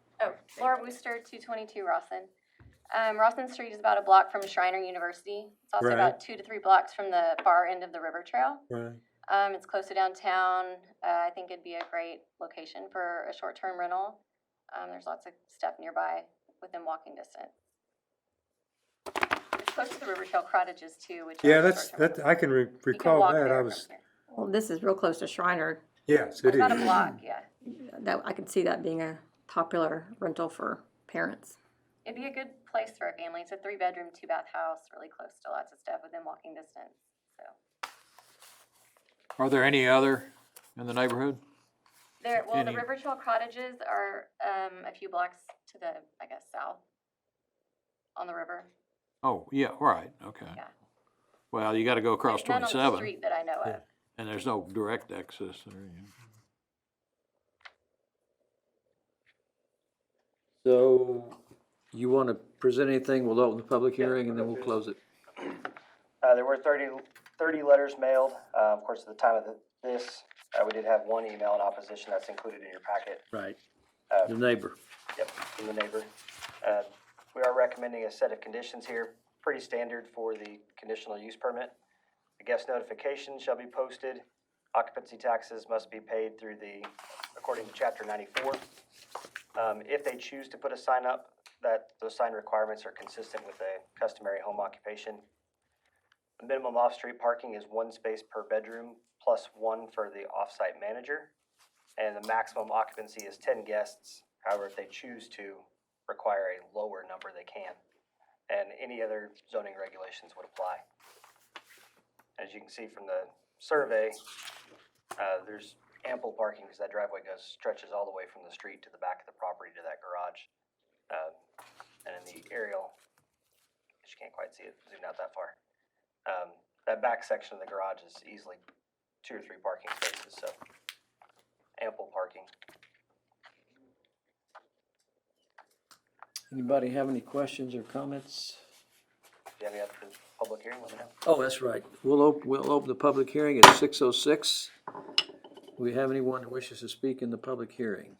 Laura Wooster, 222 Rawson. Rawson Street is about a block from Schreiner University. It's also Right. about 2 to 3 blocks from the far end of the river trail. Right. It's close to downtown. I think it'd be a great location for a short-term rental. There's lots of stuff nearby within walking distance. It's close to the river trail cottages too, which Yeah, are that's short-term. that. I can recall walk that. there I from was. here. Well, this is real close to Schreiner. Yes, it is. About a block, yeah. That I could see that being a popular rental for parents. It'd be a good place for a family. It's a 3-bedroom, 2-bath house, really close to lots of stuff within walking distance, so. Are there any other in the neighborhood? The Any- River Trail cottages are, a few blocks to the, I guess, south on the river. Oh, yeah, right, okay. Yeah. Well, you gotta go across There's none on the 27, street that I know of. and there's no direct access there. So you want to present anything? We'll open the public hearing and then we'll close it. There were 30 letters mailed. Of course, at the time of this, we did have one email in opposition that's included in your packet. Right. The neighbor. Yep, from the neighbor. We are recommending a set of conditions here, pretty standard for the conditional use permit. The guest notification shall be posted. Occupancy taxes must be paid through according to chapter 94. If they choose to put a sign up, those sign requirements are consistent with a customary home occupation. The minimum off-street parking is 1 space per bedroom plus 1 for the off-site manager. And the maximum occupancy is 10 guests. However, if they choose to require a lower number, they can. And any other zoning regulations would apply. As you can see from the survey, there's ample parking because that driveway stretches all the way from the street to the back of the property to that garage. And in the aerial, you can't quite see it zoomed out that far. That back section of the garage is easily 2 or 3 parking spaces, so ample parking. Anybody have any questions or comments? If you have any other public hearing, let me know. Oh, that's right. We'll open the public hearing at 6:06. Do we have anyone who wishes to speak in the public hearing?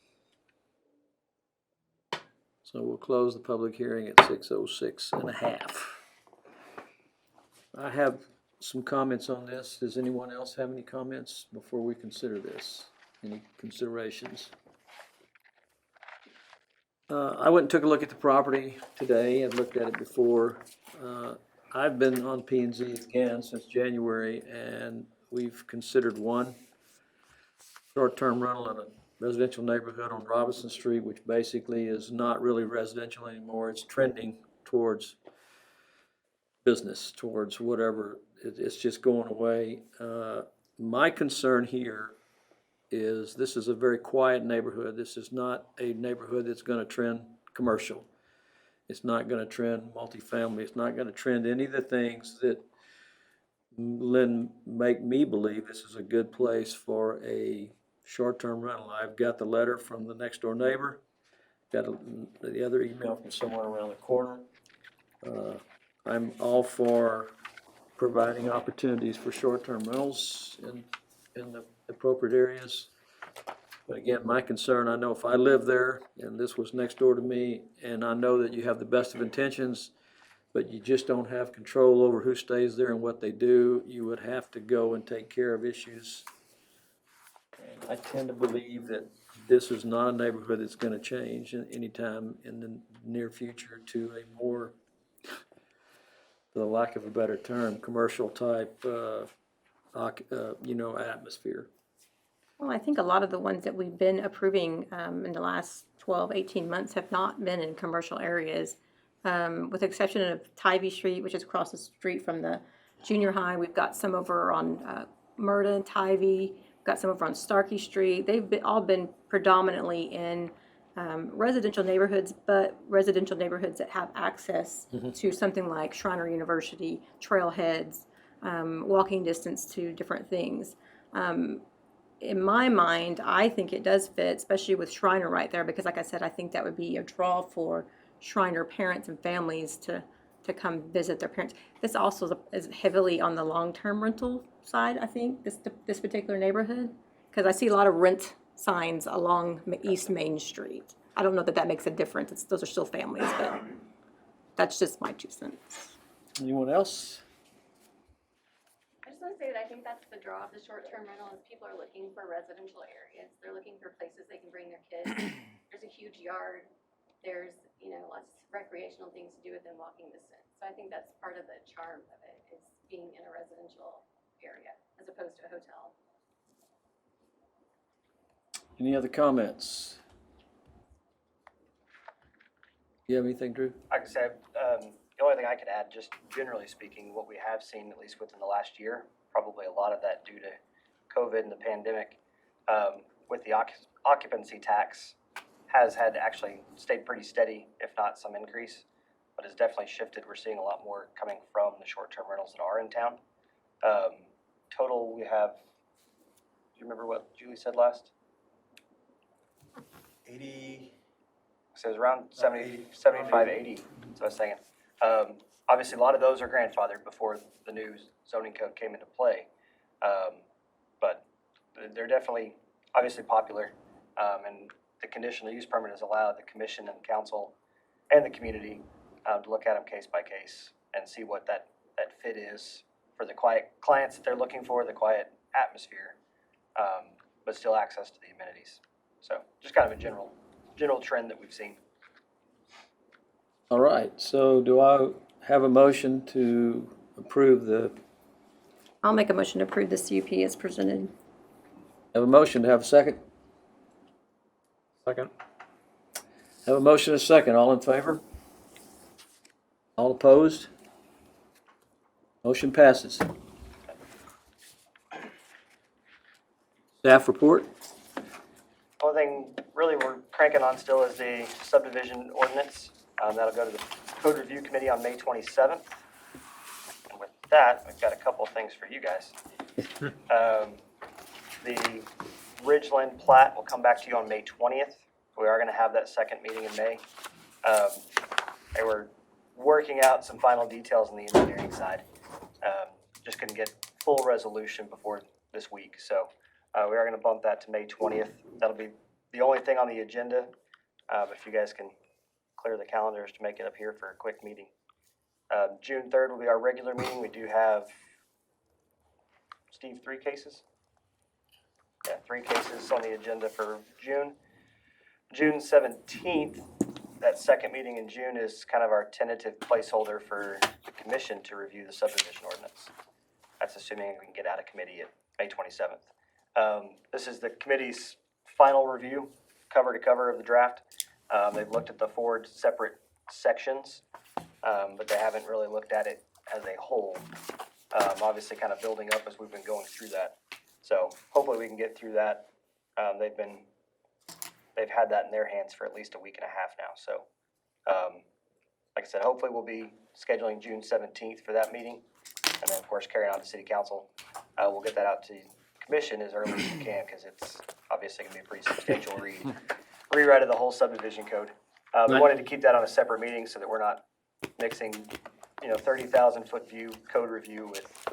So we'll close the public hearing at 6:06 and a half. I have some comments on this. Does anyone else have any comments before we consider this? Any considerations? I went and took a look at the property today. I've looked at it before. I've been on P&Z again since January, and we've considered one short-term rental in a residential neighborhood on Robinson Street, which basically is not really residential anymore. It's trending towards business, towards whatever. It's just going away. My concern here is this is a very quiet neighborhood. This is not a neighborhood that's going to trend commercial. It's not going to trend multifamily. It's not going to trend any of the things that make me believe this is a good place for a short-term rental. I've got the letter from the next door neighbor, got the other email from someone around the corner. I'm all for providing opportunities for short-term rentals in the appropriate areas. But again, my concern, I know if I live there and this was next door to me, and I know that you have the best of intentions, but you just don't have control over who stays there and what they do, you would have to go and take care of issues. And I tend to believe that this is not a neighborhood that's gonna change anytime in the near future to a more, for the lack of a better term, commercial type, atmosphere. Well, I think a lot of the ones that we've been approving in the last 12, 18 months have not been in commercial areas. With the exception of Tivy Street, which is across the street from the junior high. We've got some over on Murda and Tivy. We've got some over on Starkey Street. They've all been predominantly in residential neighborhoods, but residential neighborhoods that have access to something like Shriner University, trailheads, walking distance to different things. In my mind, I think it does fit, especially with Shriner right there, because like I said, I think that would be a draw for Shriner parents and families to come visit their parents. This also is heavily on the long-term rental side, I think, this particular neighborhood, because I see a lot of rent signs along East Main Street. I don't know that makes a difference. Those are still families, but that's just my 2 cents. Anyone else? I just want to say that I think that's the draw of the short-term rental is people are looking for residential areas. They're looking for places they can bring their kids. There's a huge yard. There's, lots of recreational things to do within walking distance. So I think that's part of the charm of it is being in a residential area as opposed to a hotel. Any other comments? You have anything, Drew? Like I said, the only thing I could add, just generally speaking, what we have seen, at least within the last year, probably a lot of that due to COVID and the pandemic, with the occupancy tax, has had actually stayed pretty steady, if not some increase, but has definitely shifted. We're seeing a lot more coming from the short-term rentals that are in town. Total, we have, do you remember what Julie said last? 80. So it was around 70, 75, 80, that's what I was saying. Obviously, a lot of those are grandfathered before the new zoning code came into play. But they're definitely, obviously popular. And the conditional use permit has allowed the commission and council and the community to look at them case by case and see what that fit is for the quiet clients that they're looking for, the quiet atmosphere, but still access to the amenities. So just kind of a general trend that we've seen. All right, so do I have a motion to approve the, I'll make a motion to approve the CUP as presented. have a motion to have a second? Second. Have a motion and a second. All in favor? All opposed? Motion passes. Staff report? Only thing really we're cranking on still is the subdivision ordinance. That'll go to the code review committee on May 27th. And with that, we've got a couple things for you guys. The Ridgeland plat will come back to you on May 20th. We are going to have that second meeting in May. They were working out some final details on the engineering side. Just couldn't get full resolution before this week. So we are going to bump that to May 20th. That'll be the only thing on the agenda. If you guys can clear the calendars to make it up here for a quick meeting. June 3rd will be our regular meeting. We do have, Steve, 3 cases? Yeah, 3 cases on the agenda for June. June 17th, that second meeting in June is kind of our tentative placeholder for the commission to review the subdivision ordinance. That's assuming we can get out of committee at May 27th. This is the committee's final review, cover to cover of the draft. They've looked at the 4 separate sections, but they haven't really looked at it as a whole. Obviously kind of building up as we've been going through that. So hopefully we can get through that. They've had that in their hands for at least a week and a half now. So, like I said, hopefully we'll be scheduling June 17th for that meeting. And then of course carrying on to city council. We'll get that out to commission as early as we can, because it's obviously gonna be a pretty substantial rewrite of the whole subdivision code. We wanted to keep that on a separate meeting so that we're not mixing, 30,000 foot view code review with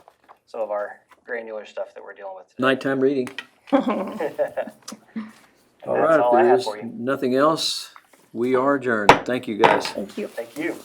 some of our granular stuff that we're dealing with today. Nighttime reading. All right, if there is nothing else, we are adjourned. Thank you, guys. Thank you. Thank you.